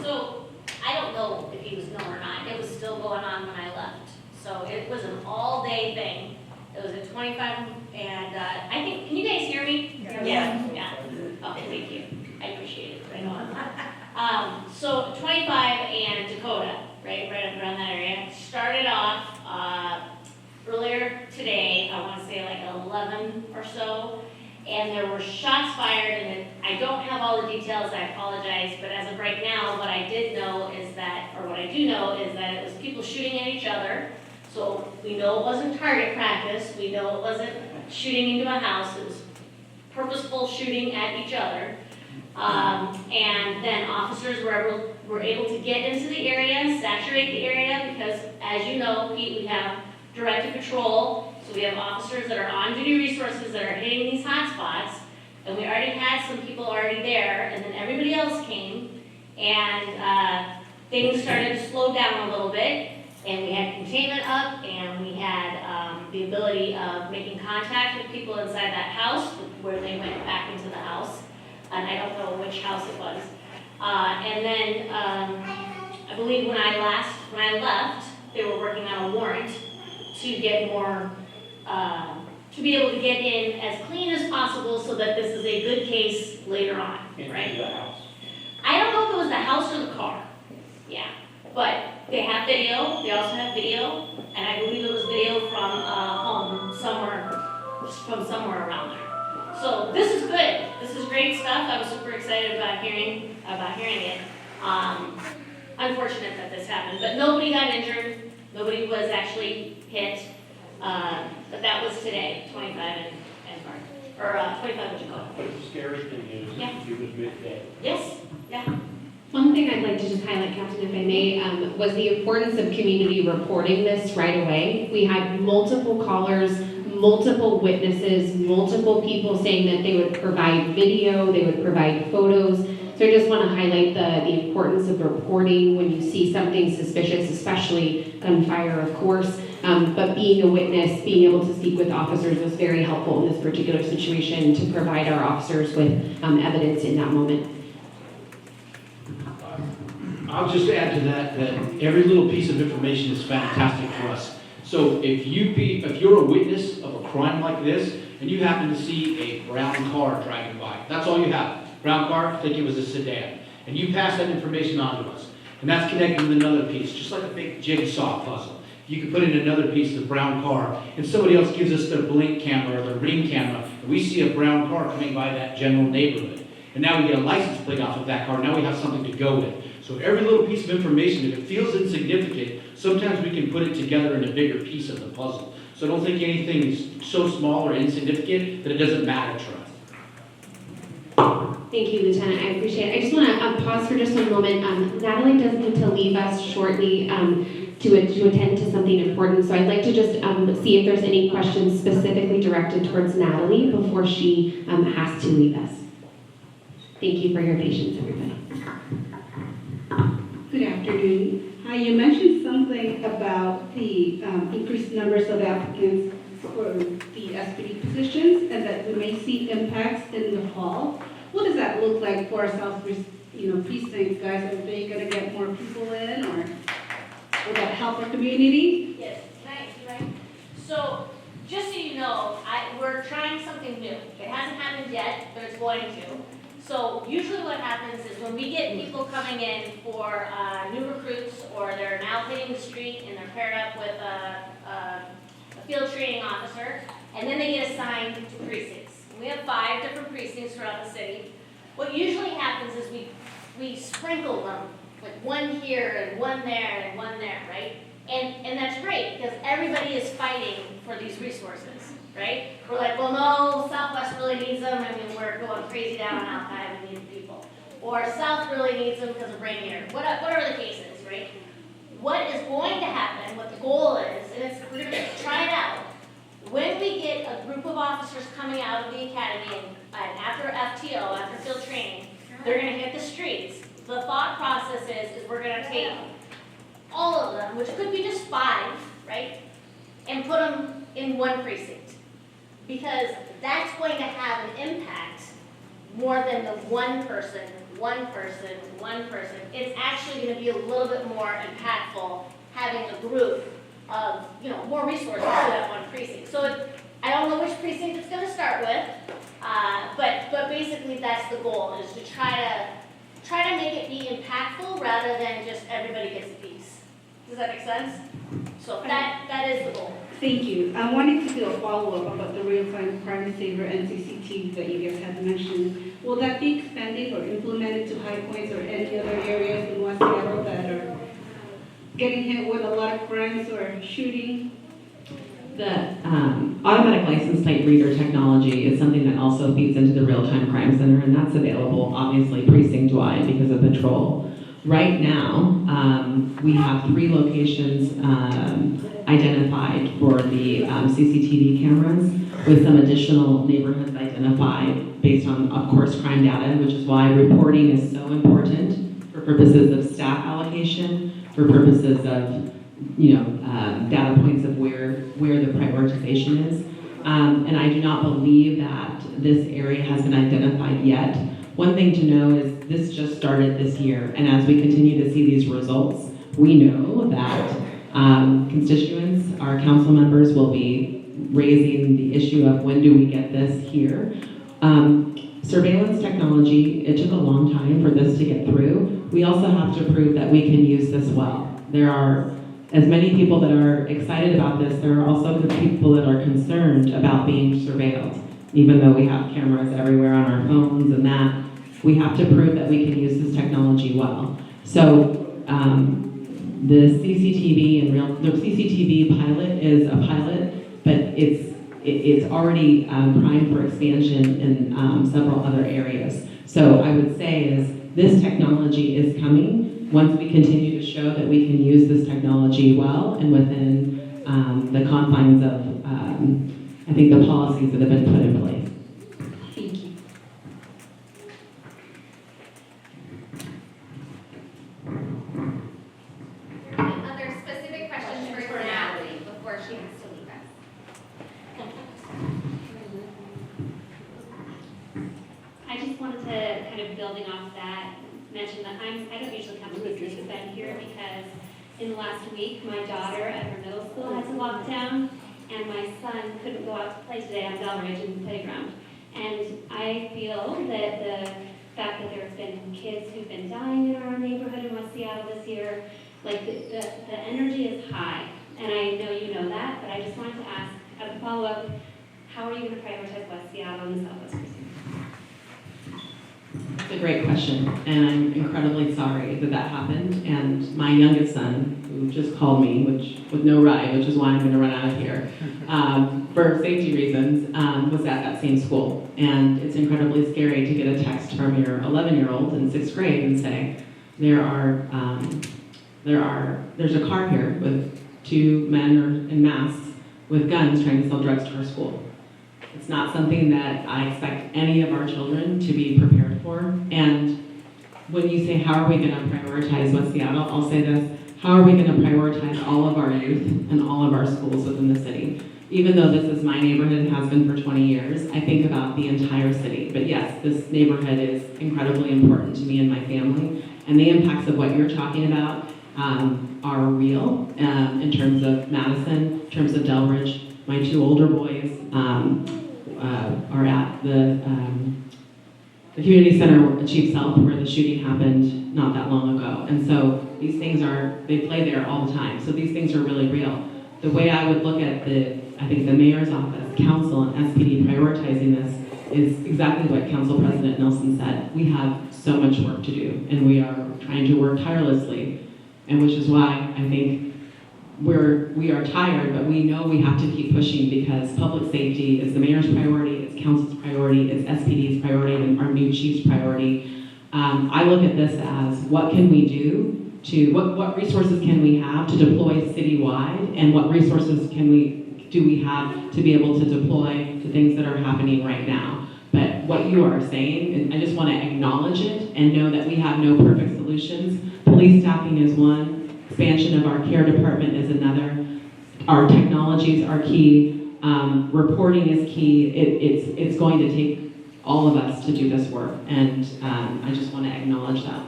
So, I don't know if he was known or not. It was still going on when I left. So it was an all-day thing. It was at 25, and I think, can you guys hear me? Yeah. Yeah. Oh, thank you. I appreciate it. Right on. So 25 and Dakota, right around that area, started off earlier today, I want to say like 11 or so, and there were shots fired, and I don't have all the details, I apologize, but as of right now, what I did know is that, or what I do know is that it was people shooting at each other. So we know it wasn't target practice, we know it wasn't shooting into a house, it was purposeful shooting at each other. And then officers were able to get into the area, saturate the area, because as you know, Pete, we have directed patrol, so we have officers that are on duty resources that are hitting these hot spots, and we already had some people already there, and then everybody else came, and things started to slow down a little bit, and we had containment up, and we had the ability of making contact with people inside that house where they went back into the house, and I don't know which house it was. And then I believe when I left, they were working on a warrant to get more, to be able to get in as clean as possible so that this is a good case later on, right? The house. I don't know if it was the house or the car, yeah, but they have video, they also have video, and I believe it was video from home somewhere around there. So this is good, this is great stuff, I was super excited about hearing it. Unfortunate that this happened, but nobody got injured, nobody was actually hit, but that was today, 25 and 25 and Dakota. But the scary thing is, Yeah. it was midday. Yes, yeah. One thing I'd like to just highlight, Captain, if I may, was the importance of community reporting this right away. We had multiple callers, multiple witnesses, multiple people saying that they would provide video, they would provide photos. So I just want to highlight the importance of reporting when you see something suspicious, especially gunfire, of course. But being a witness, being able to speak with officers was very helpful in this particular situation to provide our officers with evidence in that moment. I'll just add to that every little piece of information is fantastic for us. So if you're a witness of a crime like this, and you happen to see a brown car driving by, that's all you have. Brown car, think it was a sedan. And you pass that information on to us. And that's connected with another piece, just like a big jigsaw puzzle. You can put in another piece of the brown car, and somebody else gives us their blink camera or their ring camera, and we see a brown car coming by that general neighborhood. And now we get a license plate off of that car, now we have something to go with. So every little piece of information, if it feels insignificant, sometimes we can put it together in a bigger piece of the puzzle. So I don't think anything is so small or insignificant that it doesn't matter to us. Thank you, Lieutenant. I appreciate it. I just want to pause for just one moment. Natalie does need to leave us shortly to attend to something important. So I'd like to just see if there's any questions specifically directed towards Natalie before she has to leave us. Thank you for your patience, everybody. Good afternoon. You mentioned something about the increased numbers of applicants for the SPD positions and that we may see impacts in the fall. What does that look like for our South precinct, guys? Are they going to get more people in, or will that help our community? Yes, right. So, just so you know, we're trying something new. It hasn't happened yet, but it's going to. So usually what happens is when we get people coming in for new recruits, or they're now hitting the street and they're paired up with a field training officer, and then they get assigned to precincts. And we have 5 different precincts throughout the city. What usually happens is we sprinkle them, like one here and one there and one there, right? And that's great, because everybody is fighting for these resources, right? We're like, well, no, Southwest really really needs them, I mean, we're going crazy down on Alki, we need people. Or South really needs them because of rainier, whatever the case is, right? What is going to happen, what the goal is, and it's, we're gonna try it out. When we get a group of officers coming out of the academy and after FTO, after field training, they're gonna hit the streets. The thought process is we're gonna take all of them, which could be just 5, right? And put them in one precinct. Because that's going to have an impact more than the one person. It's actually going to be a little bit more impactful having a group of, more resources to that one precinct. So I don't know which precinct it's going to start with, but basically that's the goal, is to try to make it be impactful rather than just everybody gets a piece. Does that make sense? So that is the goal. Thank you. I wanted to do a follow-up about the real-time crime saver and CCTV that you guys had mentioned. Will that be expanded or implemented to High Points or any other areas in West Seattle that are getting hit with a lot of crimes or shooting? The automatic license plate reader technology is something that also feeds into the real-time crime center, and that's available, obviously, precinct-wide because of patrol. Right now, we have 3 locations identified for the CCTV cameras, with some additional neighborhoods identified based on, of course, crime data, which is why reporting is so important for purposes of staff allocation, for purposes of data points of where the prioritization is. And I do not believe that this area has been identified yet. One thing to know is this just started this year, and as we continue to see these results, we know that constituents, our council members, will be raising the issue of when do we get this here. Surveillance technology, it took a long time for this to get through. We also have to prove that we can use this well. There are as many people that are excited about this, there are also people that are concerned about being surveilled. Even though we have cameras everywhere on our phones and that, we have to prove that we can use this technology well. So the CCTV pilot is a pilot, but it's already primed for expansion in several other areas. So I would say is this technology is coming once we continue to show that we can use this technology well and within the confines of, I think, the policies that have been put in place. Thank you. Any other specific questions for Natalie before she has to leave us? I just wanted to, kind of building off that, mention that I don't usually come to this event here because in the last week, my daughter at her middle school has a lockdown, and my son couldn't go out to play today on Delridge in the playground. And I feel that the fact that there have been kids who've been dying in our neighborhood in West Seattle this year, like the energy is high, and I know you know that, but I just wanted to ask as a follow-up, how are you going to prioritize West Seattle and the Southwest Precinct? That's a great question, and I'm incredibly sorry that that happened. And my youngest son, who just called me, with no ride, which is why I'm going to run out of here, for safety reasons, was at that same school. And it's incredibly scary to get a text from your 11-year-old in 6th grade and say, there's a car here with 2 men in masks with guns trying to sell drugs to our school. It's not something that I expect any of our children to be prepared for. And when you say, how are we going to prioritize West Seattle, I'll say this, how are we going to prioritize all of our youth and all of our schools within the city? Even though this is my neighborhood and has been for 20 years, I think about the entire city. But yes, this neighborhood is incredibly important to me and my family. And the impacts of what you're talking about are real in terms of Madison, in terms of Delridge. My 2 older boys are at the community center, Chief's Health, where the shooting happened not that long ago. And so these things they play there all the time. So these things are really real. The way I would look at I think the mayor's office, council, and SPD prioritizing this is exactly what Council President Nelson said. We have so much work to do, and we are trying to work tirelessly, and which is why I think we are tired, but we know we have to keep pushing because public safety is the mayor's priority, it's it's council's priority, it's SPD's priority, and our new chief's priority. I look at this as what can we do to, what resources can we have to deploy citywide, and what resources do we have to be able to deploy to things that are happening right now. But what you are saying, and I just want to acknowledge it and know that we have no perfect solutions. Police staffing is one, expansion of our care department is another. Our technologies are key, reporting is key. It's going to take all of us to do this work, and I just want to acknowledge that.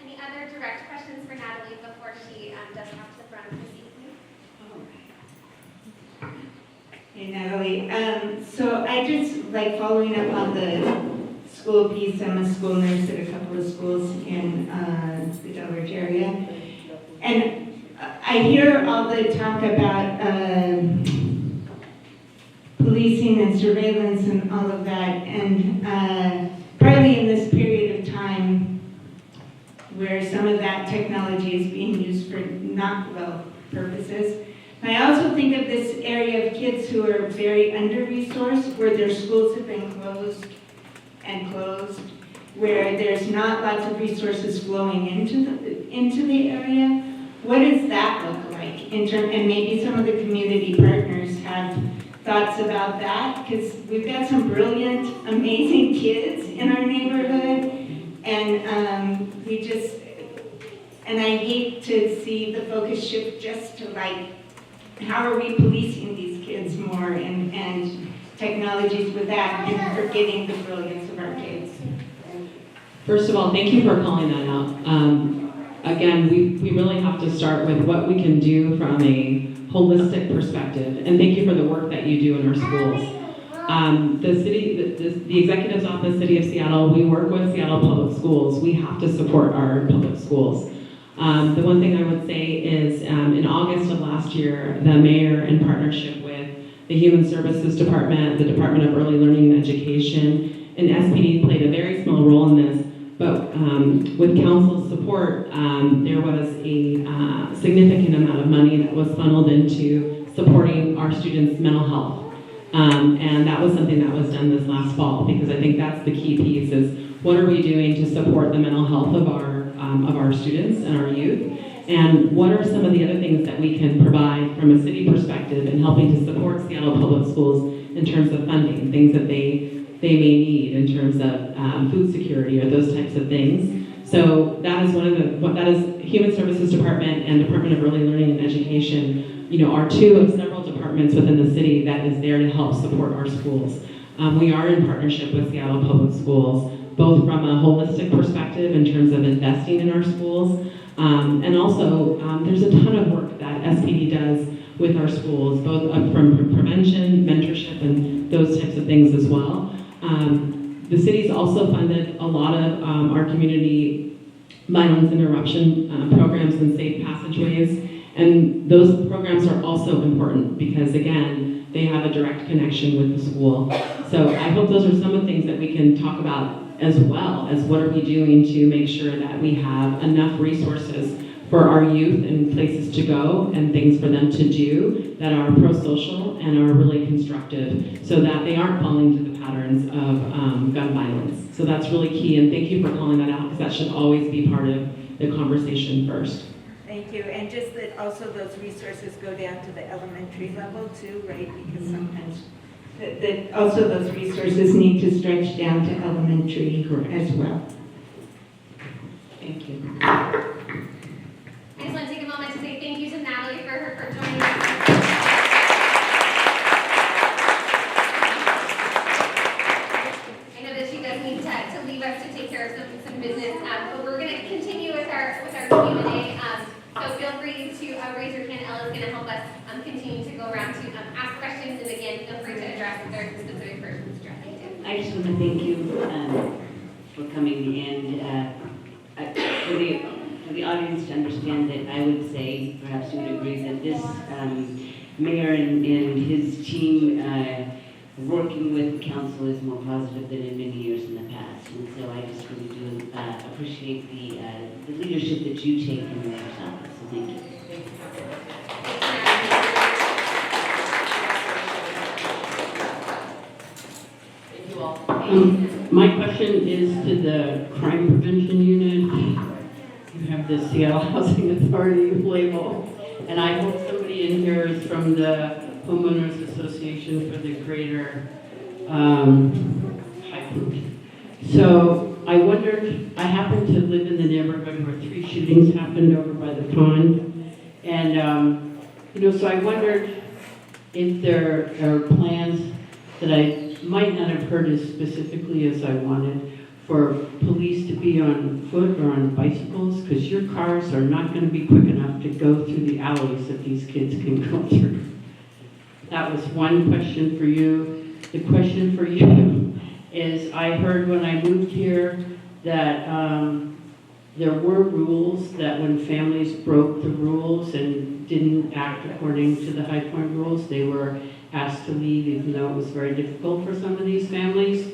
Any other direct questions for Natalie before she does come to the front of the seat? Hey Natalie, so I just like following up on the school piece. I'm a school nurse at a couple of schools in the Delaware area. And I hear all the talk about policing and surveillance and all of that, and partly in this period of time where some of that technology is being used for not well purposes. I also think of this area of kids who are very under-resourced, where their schools have been closed, where there's not lots of resources flowing into the area. What does that look like? And maybe some of the community partners have thoughts about that, because we've got some brilliant, amazing kids in our neighborhood, and and I hate to see the focus shift just to like, how are we policing these kids more and technologies with that, and forgetting the brilliance of our kids. First of all, thank you for calling that out. Again, we really have to start with what we can do from a holistic perspective, and thank you for the work that you do in our schools. The Executive's Office, City of Seattle, we work with Seattle Public Schools. We have to support our public schools. The one thing I would say is in August of last year, the mayor, in partnership with the Human Services Department, the Department of Early Learning and Education, and SPD played a very small role in this, but with council's support, there was a significant amount of money that was funneled into supporting our students' mental health. And that was something that was done this last fall, because I think that's the key piece is what are we doing to support the mental health of our students and our youth, and what are some of the other things that we can provide from a city perspective in helping to support Seattle Public Schools in terms of funding, things that they may need in terms of food security or those types of things. So that is that is Human Services Department and Department of Early Learning and Education, are two of several departments within the city that is there to help support our schools. We are in partnership with Seattle Public Schools, both from a holistic perspective in terms of investing in our schools, and also there's a ton of work that SPD does with our schools, both from prevention, mentorship, and those types of things as well. The city's also funded a lot of our community violence interruption programs and safe passageways, and those programs are also important because, again, they have a direct connection with the school. So I hope those are some of the things that we can talk about, as well as what are we doing to make sure that we have enough resources for our youth and places to go and things for them to do that are pro-social and are really constructive, so that they aren't falling into the patterns of gun violence. So that's really key, and thank you for calling that out, because that should always be part of the conversation first. Thank you, and just that also those resources go down to the elementary level too, right? Because sometimes that also those resources need to stretch down to elementary as well. Thank you. I just want to take a moment to say thank you to Natalie for joining us. I know that she does need to leave us to take care of some business, but we're going to continue with our Q&A. So feel free to raise your hand. Ella's going to help us continue to go around to ask questions, and again, feel free to address if there's a specific person to address. I just want to thank you for coming in. For the audience to understand that, I would say, perhaps you would agree, that this mayor and his team working with council is more positive than in many years in the past. And so I just really do appreciate the leadership that you take in the mayor's office. So thank you. My question is to the crime prevention unit. You have the Seattle Housing Authority label, and I hope somebody in here is from the Homeowners Association for the Greater High Point. So I wondered, I happen to live in the neighborhood where 3 shootings happened over by the pond, and so I wondered if there are plans that I might not have heard as specifically as I wanted for police to be on foot or on bicycles, because your cars are not going to be quick enough to go through the alleys that these kids can go through. That was one question for you. The question for you is, I heard when I moved here that there were rules that when families broke the rules and didn't act according to the High Point rules, they were asked to leave, even though it was very difficult for some of these families.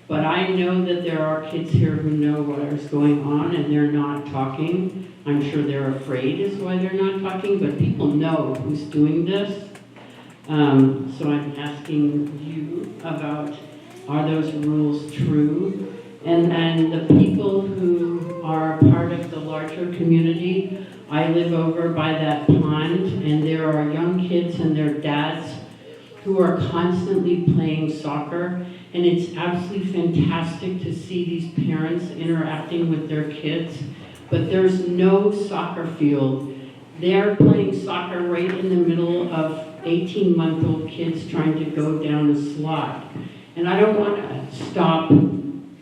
But I know that there are kids here who know what is going on and they're not talking. I'm sure they're afraid is why they're not talking, but people know who's doing this. So I'm asking you about, are those rules true? And the people who are part of the larger community, I live over by that pond, and there are young kids and their dads who are constantly playing soccer, and it's absolutely fantastic to see these parents interacting with their kids, but there's no soccer field. They're playing soccer right in the middle of 18-month-old kids trying to go down a slide. And I don't want to stop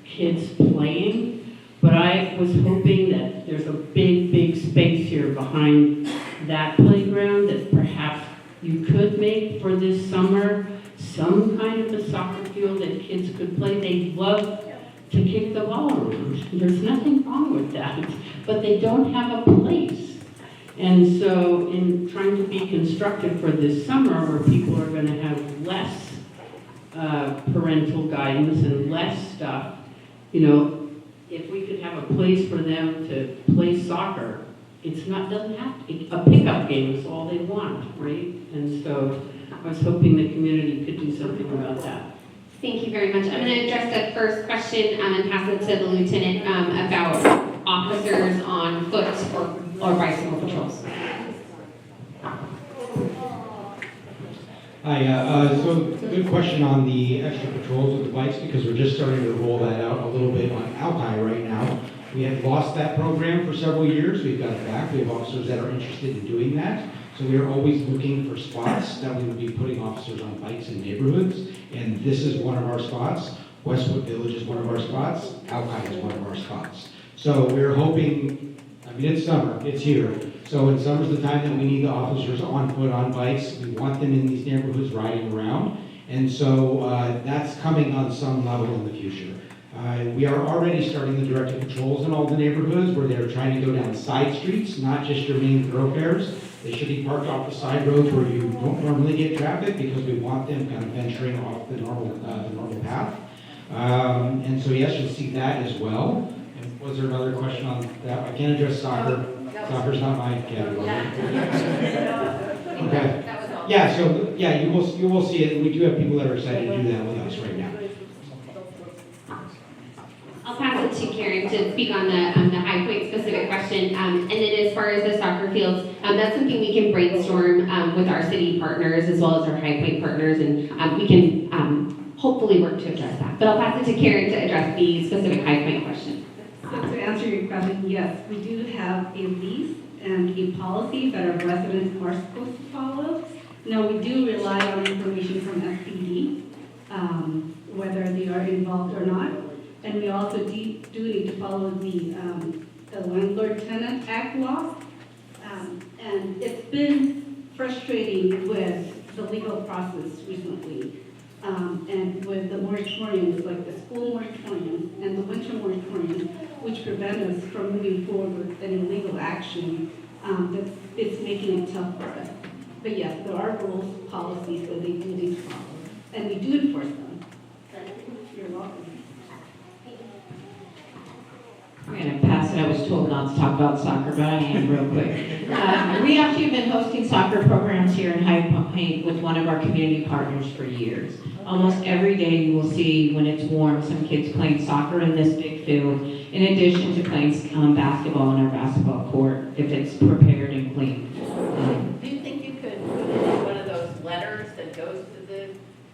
kids playing, but I was hoping that there's a big, big space here behind that playground that perhaps you could make for this summer some kind of a soccer field that kids could play. They love to kick the ball around. There's nothing wrong with that, but they don't have a place. And so in trying to be constructive for this summer where people are going to have less parental guidance and less stuff, if we could have a place for them to play soccer, doesn't have to, a pickup game is all they want, right? And so I was hoping the community could do something about that. Thank you very much. I'm going to address the first question and pass it to the lieutenant about officers on foot or bicycle patrols. Hi, so good question on the extra patrols with the bikes, because we're just starting to roll that out a little bit on Alki right now. We had lost that program for several years. We've got it back. We have officers that are interested in doing that. So we are always looking for spots that we would be putting officers on bikes in neighborhoods. And this is one of our spots. Westwood Village is one of our spots. Alki is one of our spots. So we're hoping, it's summer, it's here. So in summer's the time that we need the officers on foot, on bikes. We want them in these neighborhoods riding around. And so that's coming on some level in the future. We are already starting the directed patrols in all the neighborhoods where they're trying to go down side streets, not just your main thoroughfares. They should be parked off the side roads where you don't normally get traffic, because we want them kind of venturing off the normal path. And so yes, you'll see that as well. And was there another question on that? I can't address soccer. Soccer's not my category. Okay. Yeah, so yeah, you will see it. We do have people that are excited to do that with us right now. I'll pass it to Karen to speak on the High Point specific question. And then as far as the soccer fields, that's something we can brainstorm with our city partners as well as our High Point partners, and we can hopefully work to address that. But I'll pass it to Karen to address the specific High Point question. So to answer your question, yes, we do have a lease and a policy that our residents are supposed to follow. Now, we do rely on information from SPD, whether they are involved or not. And we also do need to follow the Landlord-Tenant Act law. And it's been frustrating with the legal process recently. And with the moratoriums, like the school moratoriums and the winter moratorium, which prevent us from moving forward with any legal action, it's making it tough for us. But yes, there are rules, policies that they do need to follow, and we do enforce them. You're welcome. I'm going to pass it. I was told not not to talk about soccer, but I am real quick. We actually have been hosting soccer programs here in High Point with one of our community partners for years. Almost every day you will see, when it's warm, some kids playing soccer in this big field, in addition to playing basketball on our basketball court, if it's prepared and clean. Do you think you could put in one of those letters that goes to the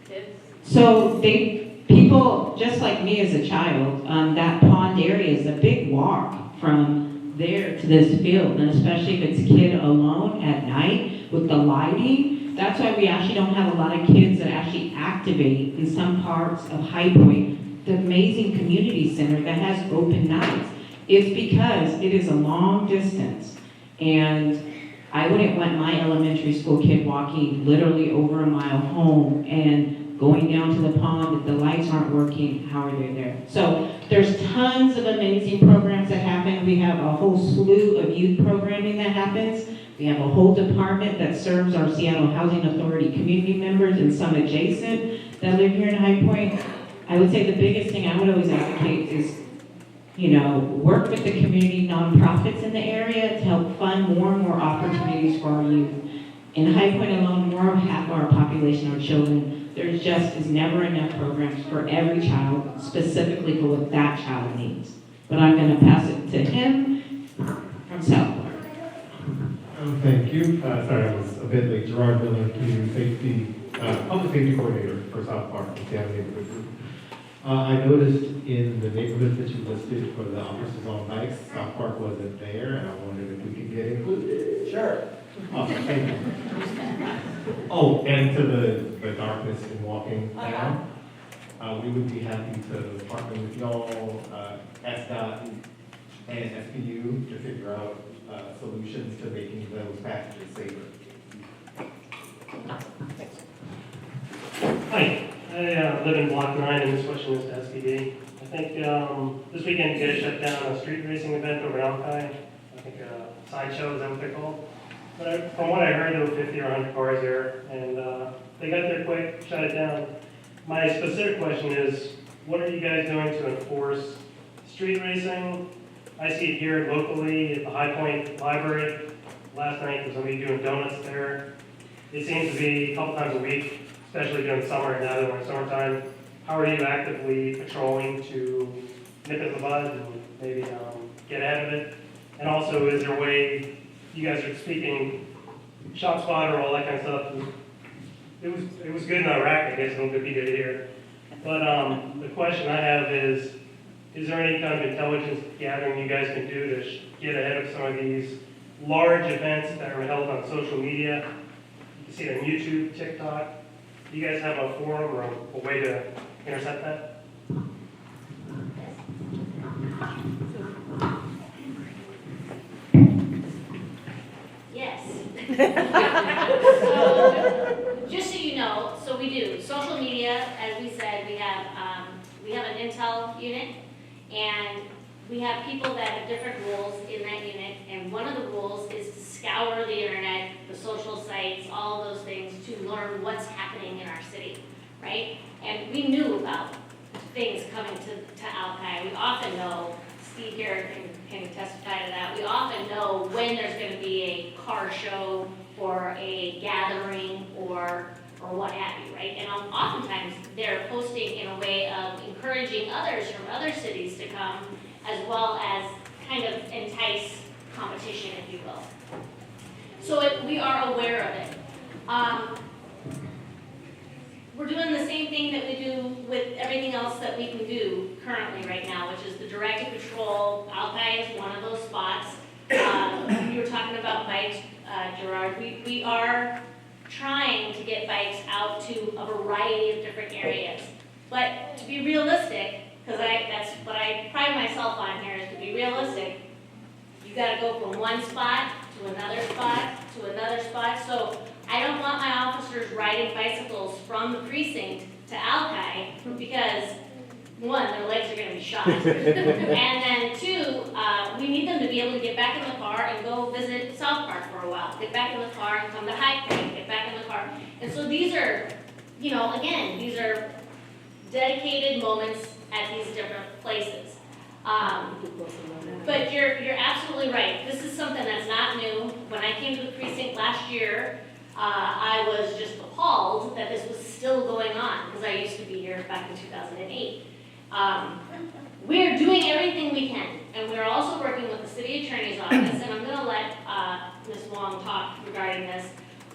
kids? So people, just like me as a child, that pond area is a big walk from there to this field, and especially if it's a kid alone at night with the lighting. That's why we actually don't have a lot of kids that actually activate in some parts of High Point, the amazing community center that has open nights. It's because it is a long distance, and I wouldn't want my elementary school kid walking literally over a mile home and going down to the pond. If the lights aren't working, how are they there? So there's tons of amazing programs that happen. We have a whole slew of youth programming that happens. We have a whole department that serves our Seattle Housing Authority community members and some adjacent that live here in High Point. I would say the biggest thing I would always advocate is, work with the community nonprofits in the area to help fund more and more opportunities for our youth. In High Point alone, more than half of our population are children. There just is never enough programs for every child, specifically for what that child needs. But I'm going to pass it to him from South Park. Thank you. Sorry, I was a bit late. Gerard Miller, Community Safety, Public Safety Coordinator for South Park, the Seattle Neighborhood Group. I noticed in the neighborhoods that you listed for the officers on bikes, South Park wasn't there, and I wondered if we could get included. Sure. Awesome, thank you. Oh, and to the darkness in walking down, we would be happy to partner with y'all, SDOT and SPU to figure out solutions to making those passages safer. Hi, I live in Block 9, and this question is to SPD. I think this weekend you guys shut down a street racing event over in Alki. I think a sideshow, is that what they're called? But from what I heard, there were 50 or 100 cars there, and they got there quick, shut it down. My specific question is, what are you guys doing to enforce street racing? I see it here locally at the High Point Library. Last night there was somebody doing donuts there. It seems to be a couple times a week, especially during summer and now that we're in summertime. How are you actively patrolling to nip it in the bud and maybe get ahead of it? And also, is there a way, you guys are speaking shop spotter, all that kind of stuff. It was good in Iraq, I guess, it'll be good here. But the question I have is there any kind of intelligence gathering you guys can do to get ahead of some of these large events that are held on social media? You can see it on YouTube, TikTok. Do you guys have a forum or a way to intercept that? Yes. So, just so you know, so we do social media. As we said, we have an intel unit, and we have people that have different roles in that unit. And one of the rules is to scour the internet, the social sites, all of those things to learn what's happening in our city, right? And we knew about things coming to Alki. We often know. Steve here can testify to that. We often know when there's going to be a car show or a gathering or what have you, right? And oftentimes they're posting in a way of encouraging others from other cities to come, as well as kind of entice competition, if you will. So we are aware of it. We're doing the same thing that we do with everything else that we can do currently right now, which is the directed patrol. Alki is one of those spots. You were talking about bikes, Gerard. We are trying to get bikes out to a variety of different areas. But to be realistic, because that's what I pride myself on here, is to be realistic. You got to go from one spot to another spot to another spot. So I don't want my officers riding bicycles from the precinct to Alki because, one, their legs are going to be shot. And then two, we need them to be able to get back in the car and go visit South Park for a while. Get back in the car and come to High Point. Get back in the car. And so these are, again, these are dedicated moments at these different places. But you're absolutely right. This is something that's not new. When I came to the precinct last year, I was just appalled that this was still going on, because I used to be here back in 2008. We're doing everything we can, and we're also working with the city attorney's office, and I'm gonna let Ms. Wong talk regarding this.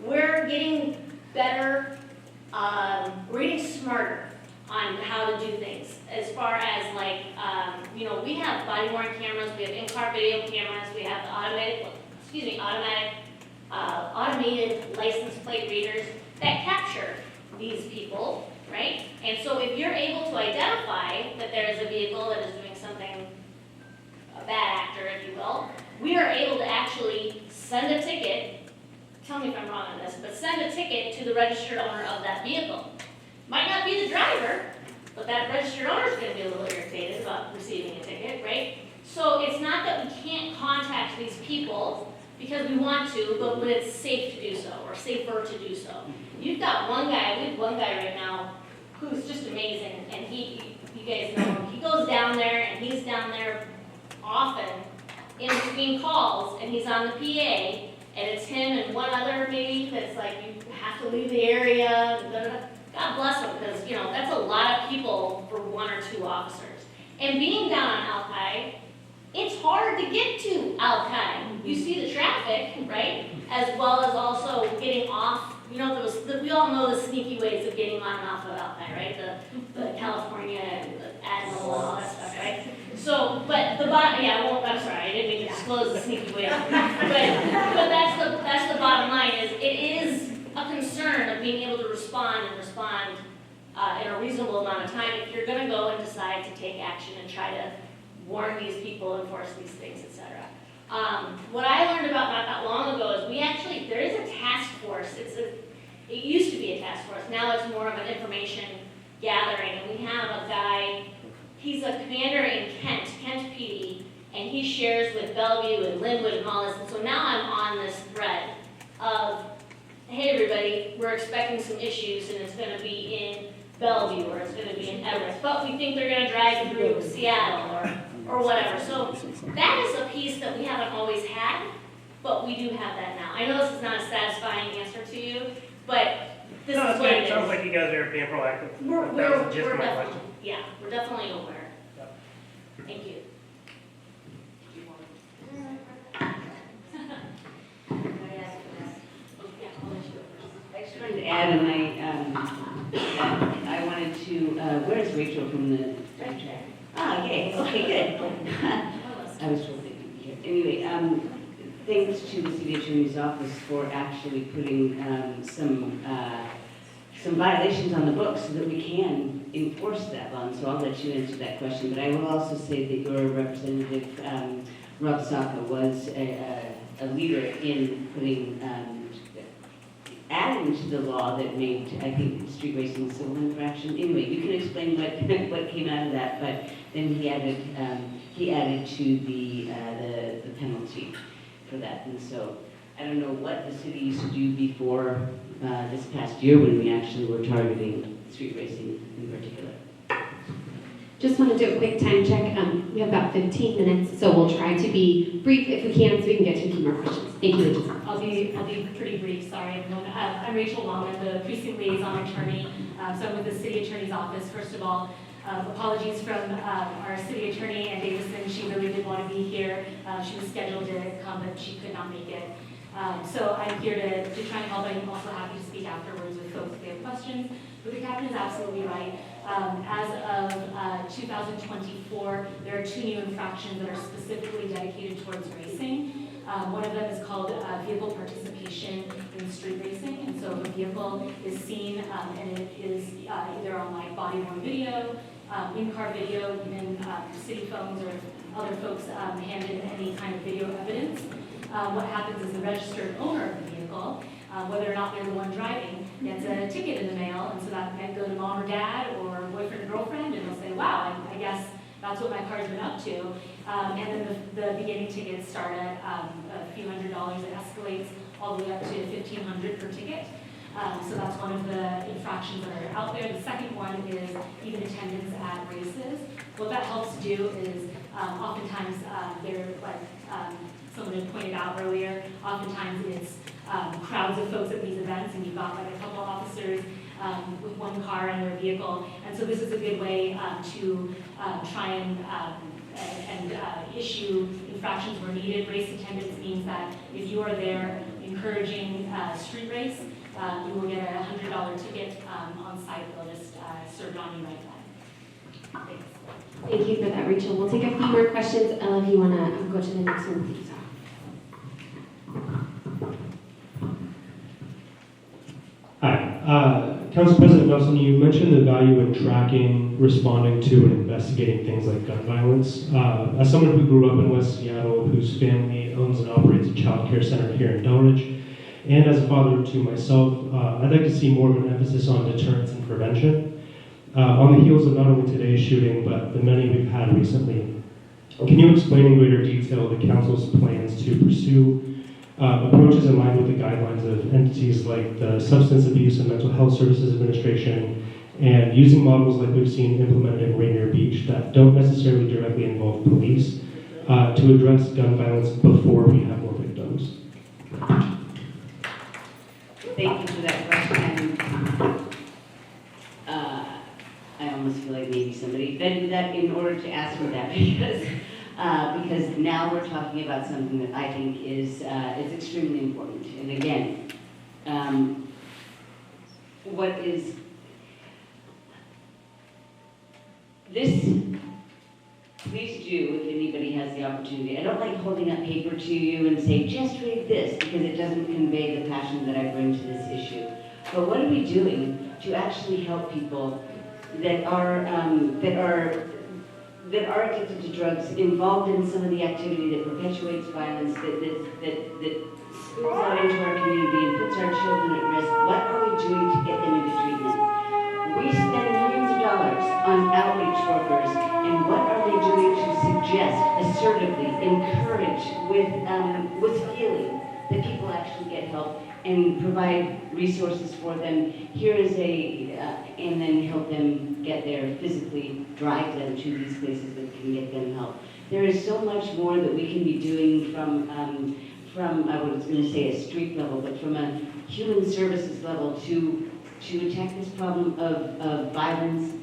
We're getting better, we're getting smarter on how to do things. As far as like, we have body worn cameras, we have in-car video cameras, we have the automated license plate readers that capture these people, right? And so if you're able to identify that there is a vehicle that is doing something, a bad actor, if you will, we are able to actually send a ticket, tell me if I'm wrong on this, but send a ticket to the registered owner of that vehicle. Might not be the driver, but that registered owner is going to be a little irritated about receiving a ticket, right? So it's not that we can't contact these people because we want to, but when it's safe to do so, or safer to do so. You've got we have one guy right now who's just amazing, and you guys know him. He goes down there, and he's down there often in between calls, and he's on the PA, and it's him and one other maybe that's like, you have to leave the area, God bless him, because, that's a lot of people for one or two officers. And being down on Alki, it's hard to get to Alki. You see the traffic, right? As well as also getting off. We all know the sneaky ways of getting on and off of Alki, right? The California Admiral and all that stuff, right? So, but I'm sorry, I didn't mean to disclose the sneaky ways. But that's the bottom line is, it is a concern of being able to respond in a reasonable amount of time if you're going to go and decide to take action and try to warn these people, enforce these things, etc. What I learned about not that long ago is there is a task force. It used to be a task force. Now it's more of an information gathering. And we have a guy, he's a commander in Kent PD, and he shares with Bellevue and Linwood and all this. And so now I'm on this thread of, hey everybody, we're expecting some issues and it's going to be in Bellevue or it's going to be in Everett, but we think they're going to drive through Seattle or whatever. So that is a piece that we haven't always had, but we do have that now. I know this is not a satisfying answer to you, but this is what it is. Sounds like you guys are being proactive. We're definitely aware. Yep. Thank you. I just wanted to add, and I wanted to, where's Rachel from the? Yay, okay, good. I was trying to be here. Anyway, thanks to the city attorney's office for actually putting some violations on the books so that we can enforce that law. And so I'll let you answer that question. But I will also say that your representative, Rob Saka, was a leader in putting adding to the law that made, I think, street racing a civil infraction. Anyway, you can explain what came out of that, but then he added to the penalty for that. And so I don't know what the city used to do before this past year when we actually were targeting street racing in particular. Just want to do a quick time check. We have about 15 minutes, so we'll try to be brief if we can, so we can get to a few more questions. Thank you. I'll be pretty brief. Sorry, everyone. I'm Rachel Long. I'm the precinct liaison attorney. So I'm with the city attorney's office. First of all, apologies from our city attorney, Ann Davison. She really did want to be here. She was scheduled to come, but she could not make it. So I'm here to try and help. I'm also happy to speak afterwards with folks if they have questions. But the captain is absolutely right. As of 2024, there are 2 new infractions that are specifically dedicated towards racing. One of them is called vehicle participation in street racing. And so if a vehicle is seen and it is either on like body-worn video, in-car video, even city phones or other folks hand in any kind of video evidence, what happens is the registered owner of the vehicle, whether or not they're the one driving, gets a ticket in the mail, and so that might go to mom or dad or boyfriend or girlfriend, and they'll say, wow, I guess that's what my car's been up to. And then the beginning tickets start at a few $100s. It escalates all the way up to $1,500 per ticket. So that's one of the infractions that are out there. The second one is even attendance at races. What that helps do is oftentimes they're like someone had pointed out earlier, oftentimes it's crowds of folks at these events, and you've got like a couple officers with one car in their vehicle. And so this is a good way to try and issue infractions where needed. Race attendance means that if you are there encouraging street race, you will get a $100 ticket on site. They'll just serve on you right then. Thanks. Thank you for that, Rachel. We'll take a few more questions. Ella, if you want to go to the next one, please. Hi. Council President Nelson, you mentioned the value in tracking, responding to, and investigating things like gun violence. As someone who grew up in West Seattle, whose family owns and operates a child care center here in Delridge, and as a father to myself, I'd like to see more of an emphasis on deterrence and prevention. On the heels of not only today's shooting, but the many we've had recently. Can you explain in greater detail the Council's plans to pursue approaches in line with the guidelines of entities like the Substance Abuse and Mental Health Services Administration, and using models like we've seen implemented in Rainier Beach that don't necessarily directly involve police to address gun violence before we have more victims? Thank you for that question. I almost feel like maybe somebody vetted that in order to ask me that because now we're talking about something that I think is extremely important. And again, what is this? Please do, if anybody has the opportunity. I don't like holding up paper to you and say, just read this, because it doesn't convey the passion that I bring to this issue. But what are we doing to actually help people that are addicted to drugs, involved in some of the activity that perpetuates violence, that spills out into our community and puts our children at risk? What are we doing to get them into treatment? We spend millions of dollars on outreach workers, and what are they doing to suggest, assertively, encourage with feeling that people actually get help and provide resources for them? Here is and then help them get there physically, drive them to these places that can get them help. There is so much more that we can be doing from I was going to say a street level, but from a human services level to attack this problem of violence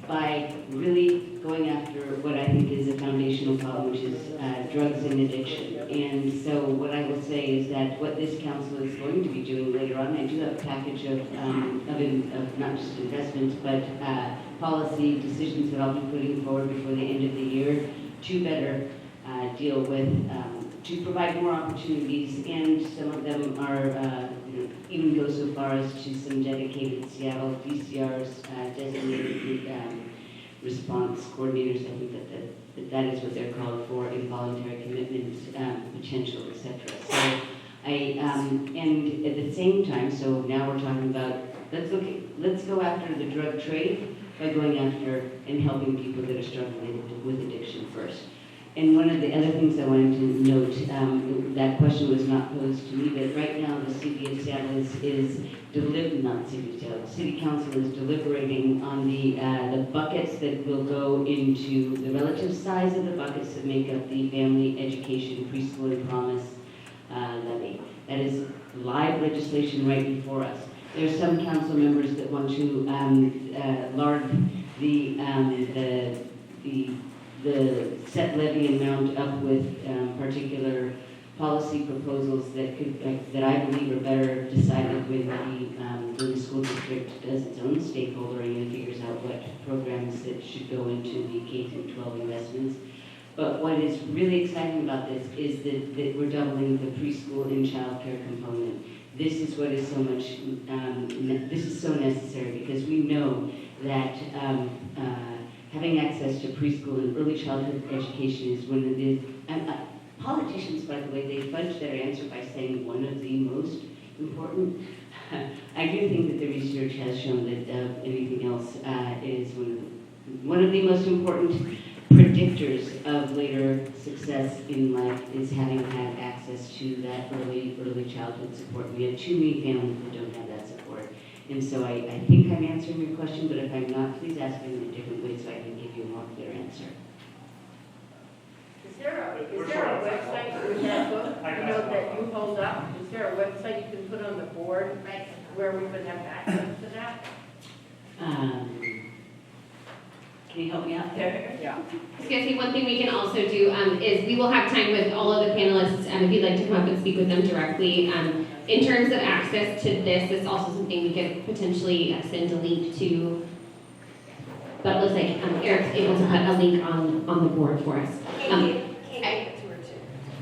by really going after what I think is a foundational problem, which is drugs and addiction. And so what I will say is that what this council is going to be doing later on, I do have a package of not just investments, but policy decisions that I'll be putting forward before the end of the year to better deal with, to provide more opportunities, and some of them are, even go so far as to some dedicated Seattle DCRs, designated response coordinators. I think that is what they're called for, involuntary commitment, potential, etc. So and at the same time, so now we're talking about, let's go after the drug trade by going after and helping people that are struggling with addiction first. And one of the other things I wanted to note, that question was not posed to me, but right now the City of Seattle City Council is deliberating on the buckets that will go into the relative size of the buckets that make up the family education preschool and promise levy. That is live legislation right before us. There are some council members that want to lard the set levy amount up with particular policy proposals that I believe are better decided when the school district does its own stakeholdering and figures out what programs that should go into the K-12 investments. But what is really exciting about this is that we're doubling the preschool and child care component. This is what is so much, this is so necessary, because we know that having access to preschool and early childhood education is one of the, politicians, by the way, they fudge their answer by saying one of the most important. I do think that the research has shown that anything else is one of the most important predictors of later success in life is having had access to that early childhood support. We have too many families that don't have that support. And so I think I'm answering your question, but if I'm not, please ask me in a different way so I can give you a more clear answer. Is there a website with that book, that you hold up? Is there a website you can put on the board where we would have access to that? Can you help me out there? Yeah. I was going to say, one thing we can also do is we will have time with all of the panelists, if you'd like to come up and speak with them directly. In terms of access to this, it's also something we could potentially send a link to. But it looks like Eric's able to put a link on the board for us.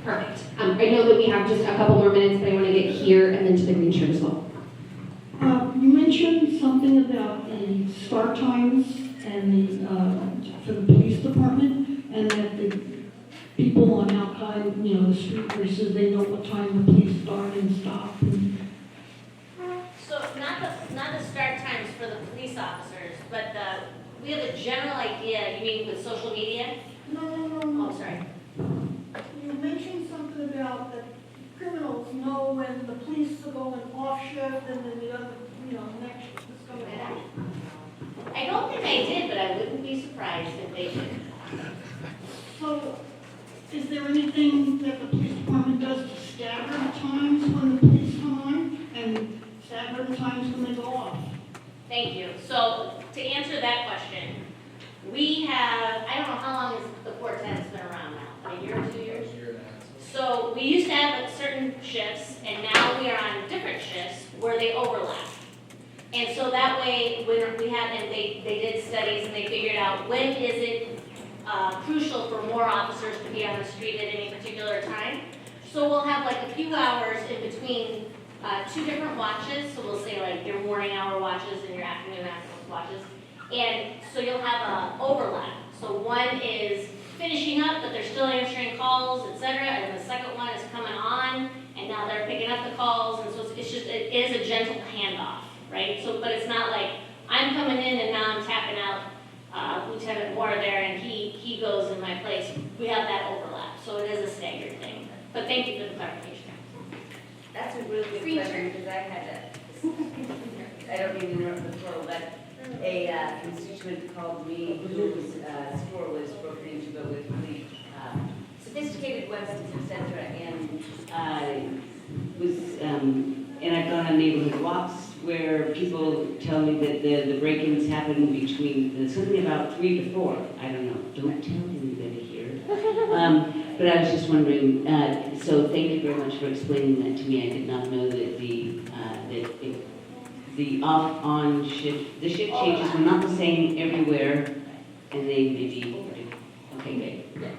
Perfect. I know that we have just a couple more minutes, but I want to get here and then to the green shirt as well. You mentioned something about the start times and for the police department, and that the people on Alki, the street races, they know what time the police start and stop. So not the start times for the police officers, but we have a general idea. You mean with social media? No. Oh, sorry. You mentioned something about that criminals know when the police are going off shift and then the other, next shift is going on. I don't think I did, but I wouldn't be surprised if they did. So, is there anything that the police department does to stagger the times when the police come on and stagger the times when they go off? Thank you. So to answer that question, we have, I don't know how long has the quartet's been around now, a year or 2 years? A year and a half. So we used to have certain shifts, and now we are on different shifts where they overlap. And so that way, when we have, and they did studies and they figured out when is it crucial for more officers to be on the street at any particular time. So we'll have like a few hours in between two different watches. So we'll say like your morning hour watches and your afternoon watches. And so you'll have an overlap. So one is finishing up, but they're still answering calls, etc. And the second one is coming on, and now they're picking up the calls. And so it is a gentle handoff, right? So, but it's not like I'm coming in and now I'm tapping out Lieutenant Moore there, and he goes in my place. We have that overlap, so it is a staggered thing. But thank you for the clarification. That's a really good question, because I had I don't mean to interrupt the flow, but a constituent called me whose store was broken into, but with really sophisticated weapons, etc. And and I've gone on neighborhood walks where people tell me that the break-ins happen between something about 3 to 4. I don't know. Don't tell anybody here. But I was just wondering. So thank you very much for explaining that to me. I did not know that the off-on shift, the shift changes were not the same everywhere, and they may be. Okay, great.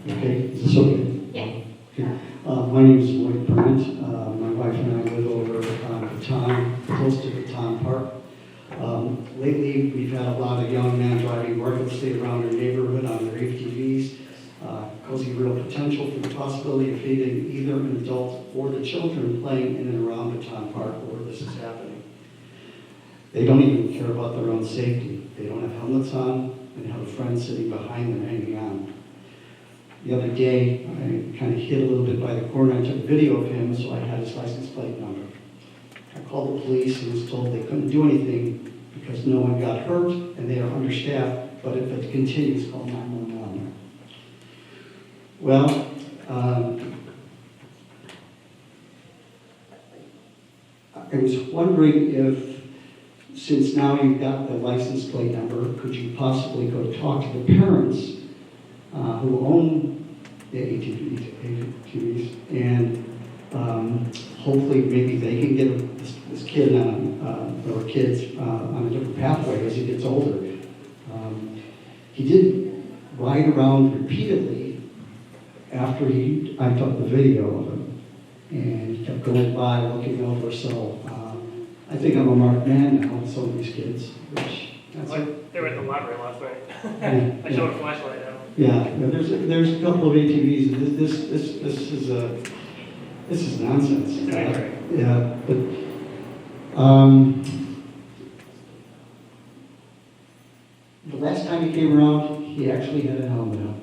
Okay, is this okay? Yes. Okay. My name is Lloyd Permit. My wife and I live over Baton, close to Baton Park. Lately, we've had a lot of young men driving recklessly around our neighborhood on their ATVs, causing real potential for the possibility of hitting either an adult or the children playing in and around Baton Park where this is happening. They don't even care about their own safety. They don't have helmets on and have a friend sitting behind them hanging on. The other day, I kind of hid a little bit by the corner. I took a video of him, so I had his license plate number. I called the police and was told they couldn't do anything because no one got hurt and they are understaffed, but if it continues, call 911. Well, I was wondering if, since now you've got the license plate number, could you possibly go talk to the parents who own the ATVs, and hopefully maybe they can get this kid on, or kids on a different pathway as he gets older. He did ride around repeatedly after I took the video of him, and he kept going by, looking over, so I think I'm a marked man now with some of these kids, which that's They were at the library last night. Yeah, I showed a flashlight out. Yeah, there's a couple of ATVs. This is nonsense. Yeah, but the last time he came around, he actually had a helmet on.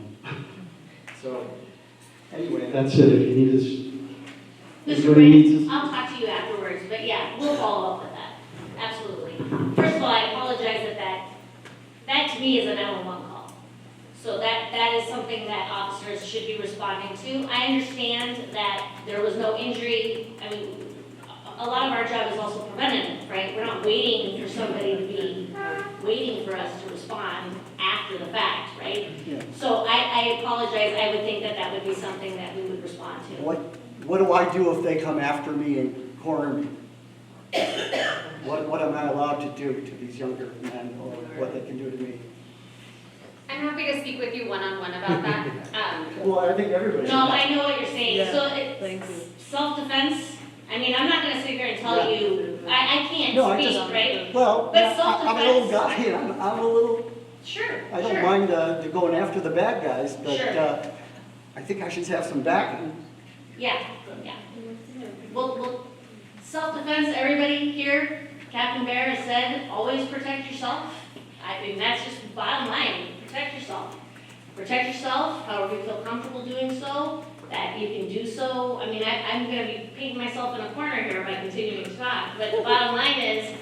So anyway, that's it. If you need this, Mr. Briggs, I'll talk to you afterwards, but yeah, we'll follow up with first of all, I apologize that to me is a 911 call. So that is something that officers should be responding to. I understand that there was no injury. I mean, a lot of our job is also preventative, right? We're not waiting for somebody to be waiting for us to respond after the fact, right? Yeah. So I apologize. I would think that would be something that we would respond to. What do I do if they come after me and corner me? What am I allowed to do to these younger men, or what they can do to me? I'm happy to speak with you one-on-one about that. Well, I think everybody. No, I know what you're saying. Yeah, So thank you. it's self-defense. I mean, I'm not going to sit here and tell you, I can't No, I speak, just, right? well, But I'm an old guy, and I'm a little, Sure, I don't sure. mind going after the bad guys, but Sure. I think I should have some backing. Yeah, yeah. Well, self-defense, everybody here, Captain Bair has said, always protect yourself. I mean, that's just bottom line, protect yourself. Protect yourself, however you feel comfortable doing so, that you can do so. I mean, I'm gonna be painting myself in a corner here by continuing to talk, but the bottom line is,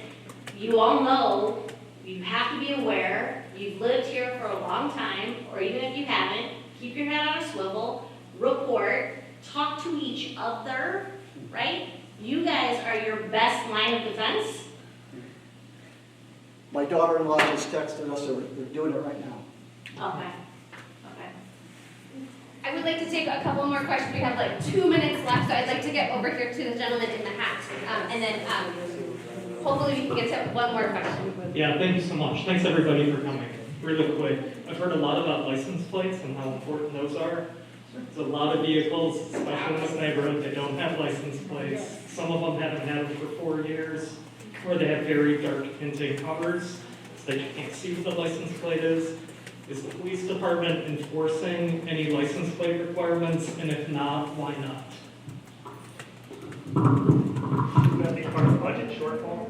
you all know, you have to be aware, you've lived here for a long time, or even if you haven't, keep your head on a swivel, report, talk to each other, right? You guys are your best line of defense. My daughter-in-law just texted us, so we're doing it right now. Okay. I would like to take a couple more questions. We have like 2 minutes left, so I'd like to get over here to the gentleman in the hat. And then hopefully we can get to one more question. Yeah, thank you so much. Thanks everybody for coming. Really quick, I've heard a lot about license plates and how important those are. There's a lot of vehicles, especially in this neighborhood, that don't have license plates. Some of them haven't had them for 4 years, or they have very dark tinted covers, so that you can't see what the license plate is. Is the police department enforcing any license plate requirements, and if not, why not? Would that be part of the budget shortfall?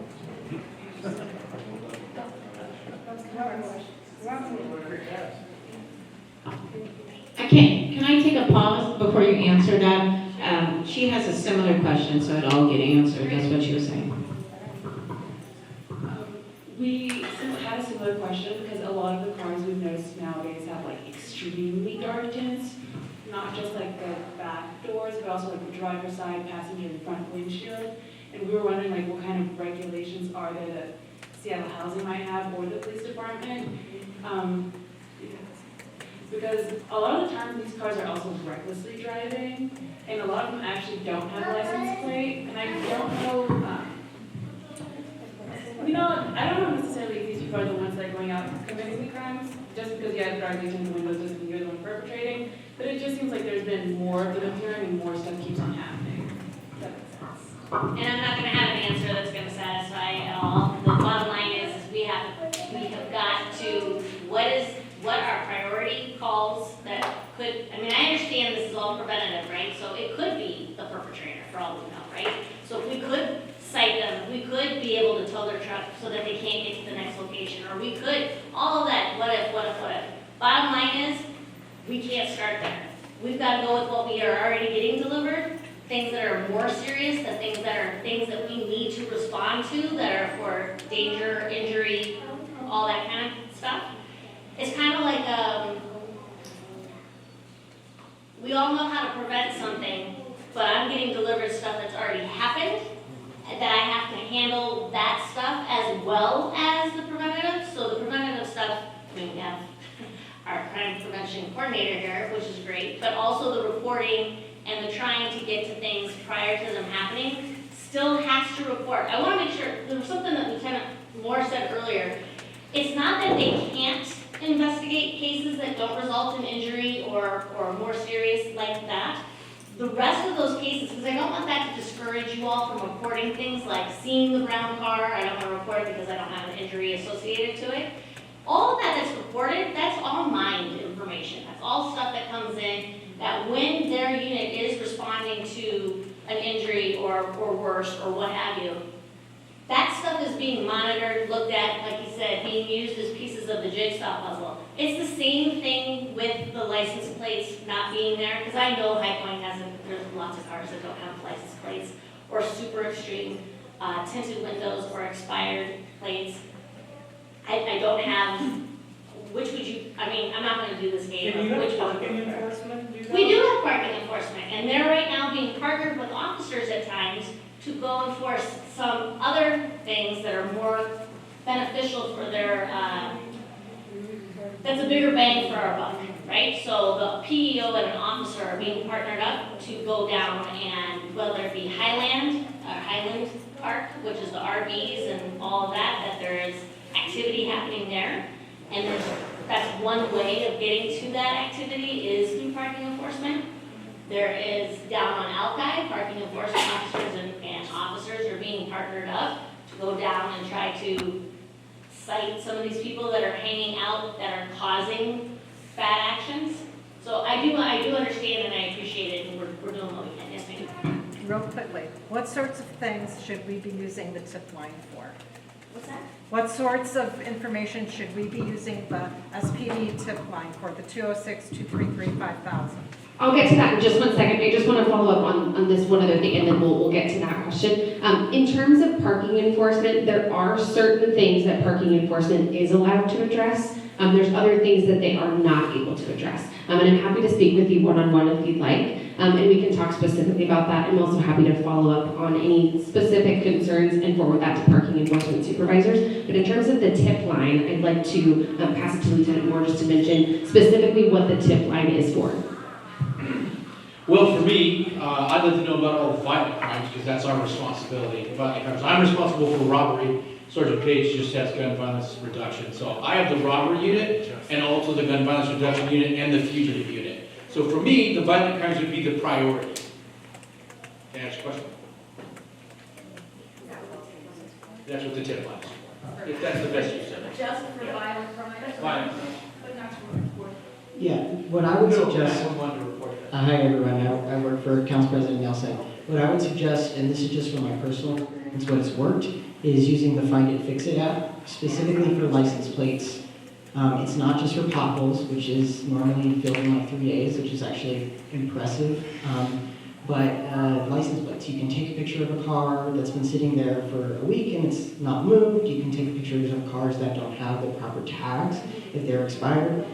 Can I take a pause before you answer that? She has a similar question, so it'll all get answered. That's what she was saying. We had a similar question because a lot of the cars we've noticed nowadays have like extremely dark tints, not just like the back doors, but also like the driver's side, passenger, and front windshield. And we were wondering like what kind of regulations are there that Seattle Housing might have or the police department. Because a lot of the time these cars are also recklessly driving, and a lot of them actually don't have a license plate, and I don't know. I don't know necessarily if these people are the ones that are going out committing the crimes, just because you have dark tinted windows doesn't mean you're the one perpetrating, but it just seems like there's been more of them appearing and more stuff keeps on happening. Does that make sense? And I'm not going to have an answer that's going to satisfy at all. The bottom line is we have got to, what are priority calls that could, I mean, I understand this is all preventative, right? So it could be the perpetrator for all we know, right? So if we could cite them, we could be able to tow their truck so that they can't get to the next location, or we could, all of that, what if. Bottom line is, we can't start there. We've got to go with what we are already getting delivered, things that are more serious, the things that we need to respond to, that are for danger, injury, all that kind of stuff. It's kind of like, we all know how to prevent something, but I'm getting delivered stuff that's already happened, that I have to handle that stuff as well as the preventative. So the preventative stuff, I mean, we have our crime prevention coordinator here, which is great, but also the reporting and the trying to get to things prior to them happening still has to report. I want to make sure, there was something that Lieutenant Moore said earlier. It's not that they can't investigate cases that don't result in injury or more serious like that. The rest of those cases, because I don't want that to discourage you all from reporting things like seeing the brown car. I don't want to report it because I don't have an injury associated to it. All of that that's reported, that's all mined information. That's all stuff that comes in that when their unit is responding to an injury or worse or what have you, that stuff is being monitored, looked at, like you said, being used as pieces of the jigsaw puzzle. It's the same thing with the license plates not being there, because I know High Point there's lots of cars that don't have license plates or super extreme tinted windows or expired plates. don't have, which would you, I mean, I'm not gonna do this game Can you of which have one. parking enforcement do that? We do have parking enforcement, and they're right now being partnered with officers at times to go enforce some other things that are more beneficial for their, that's a bigger bang for our buck, right? So the PEO and an officer are being partnered up to go down and, whether it be Highland Park, which is the RVs and all of that, that there is activity happening there. And that's one way of getting to that activity is through parking enforcement. There is down on Alki, parking enforcement officers and officers are being partnered up to go down and try to cite some of these people that are hanging out that are causing bad actions. So I do understand and I appreciate it, and we're doing what we can. Yes, ma'am. Real quickly, what sorts of things should we be using the tip line for? What's that? What sorts of information should we be using the SPD tip line for, the 206-233-5000? I'll get to that in just one second. I just want to follow up on this one other thing, and then we'll get to that question. In terms of parking enforcement, there are certain things that parking enforcement is allowed to address. There's other things that they are not able to address. And I'm happy to speak with you one-on-one if you'd like, and we can talk specifically about that. I'm also happy to follow up on any specific concerns and forward that to parking enforcement supervisors. But in terms of the tip line, I'd like to pass it to Lieutenant Moore just to mention specifically what the tip line is for. Well, for me, I'd like to know about all violent crimes because that's our responsibility. Violent crimes. I'm responsible for robbery. Sergeant Page just has gun violence reduction. So I have the robbery unit and also the gun violence reduction unit and the fugitive unit. So for me, the violent crimes would be the priority. Can I ask a question? That's what the tip line is for. If that's the best use of it. Just for violent crimes? Violent. But not to report. Yeah, what I would suggest, Someone to report that. hi everyone, I work for Council President Nelson. What I would suggest, and this is just from my personal experience, what has worked, is using the Find It, Fix It app, specifically for license plates. It's not just for potholes, which is normally filled in like 3 days, which is actually impressive. But license plates, you can take a picture of a car that's been sitting there for a week and it's not moved. You can take pictures of cars that don't have the proper tags if they're expired.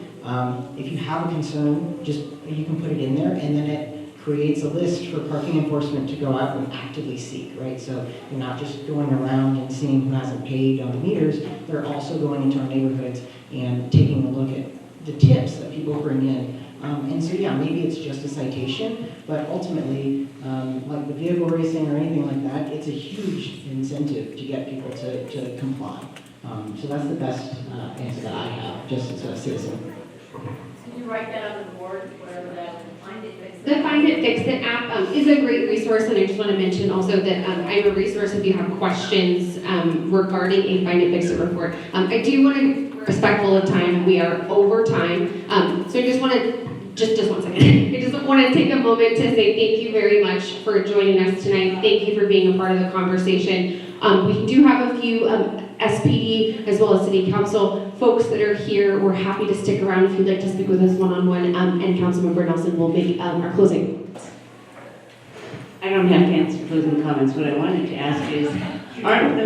If you have a concern, you can put it in there, and then it creates a list for parking enforcement to go out and actively seek, right? So you're not just going around and seeing who hasn't paid on the meters, they're also going into our neighborhoods and taking a look at the tips that people bring in. And so yeah, maybe it's just a citation, but ultimately, like the vehicle racing or anything like that, it's a huge incentive to get people to comply. So that's the best answer that I have, just as a citizen. Can you write that on the board, whatever that, Find It, Fix It? The Find It, Fix It app is a great resource, and I just want to mention also that I'm a resource if you have questions regarding a Find It, Fix It report. I do want to be respectful of time, and we are over time, so I just want to, just one second. I just want to take a moment to say thank you very much for joining us tonight. Thank you for being a part of the conversation. We do have a few SPD as well as City Council folks that are here. We're happy to stick around if you'd like to speak with us one-on-one, and Councilmember Nelson will make our closing. I don't have to answer closing comments. What I wanted to ask is, aren't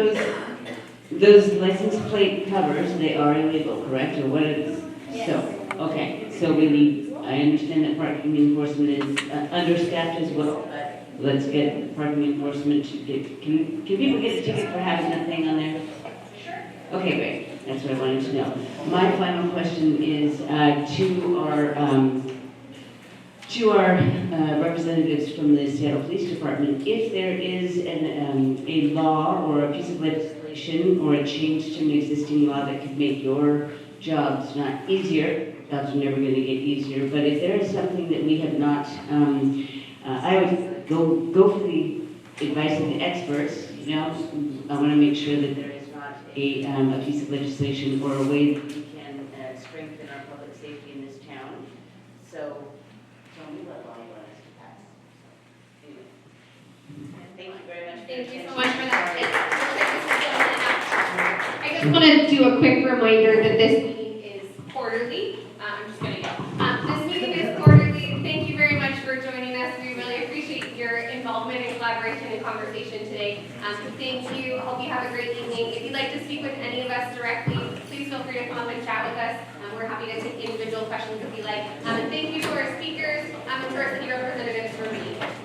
those license plate covers, they are illegal, correct? Or what is? Yes. So, okay, so we need, I understand that parking enforcement is understaffed as well, but let's get parking enforcement to get, can people get a ticket for having that thing on there? Sure. Okay, great. That's what I wanted to know. My final question is to our representatives from the Seattle Police Department. If there is a law or a piece of legislation or a change to an existing law that could make your jobs not easier, jobs are never going to get easier, but if there is something that we have not, I would go for the advice of the experts. You know, I want to make sure that there is not a piece of legislation or a way that we can strengthen our public safety in this town. So tell me what law you want us to pass. Anyway. Thank you very much. Thank you so much for that. I just want to do a quick reminder that this meeting is quarterly. I'm just going to go. This meeting is quarterly. Thank you very much for joining us. We really appreciate your involvement and collaboration and conversation today. Thank you. Hope you have a great evening. If you'd like to speak with any of us directly, please feel free free to come up and chat with us. We're happy to take individual questions if you like. And thank you to our speakers and to our city representatives for being here.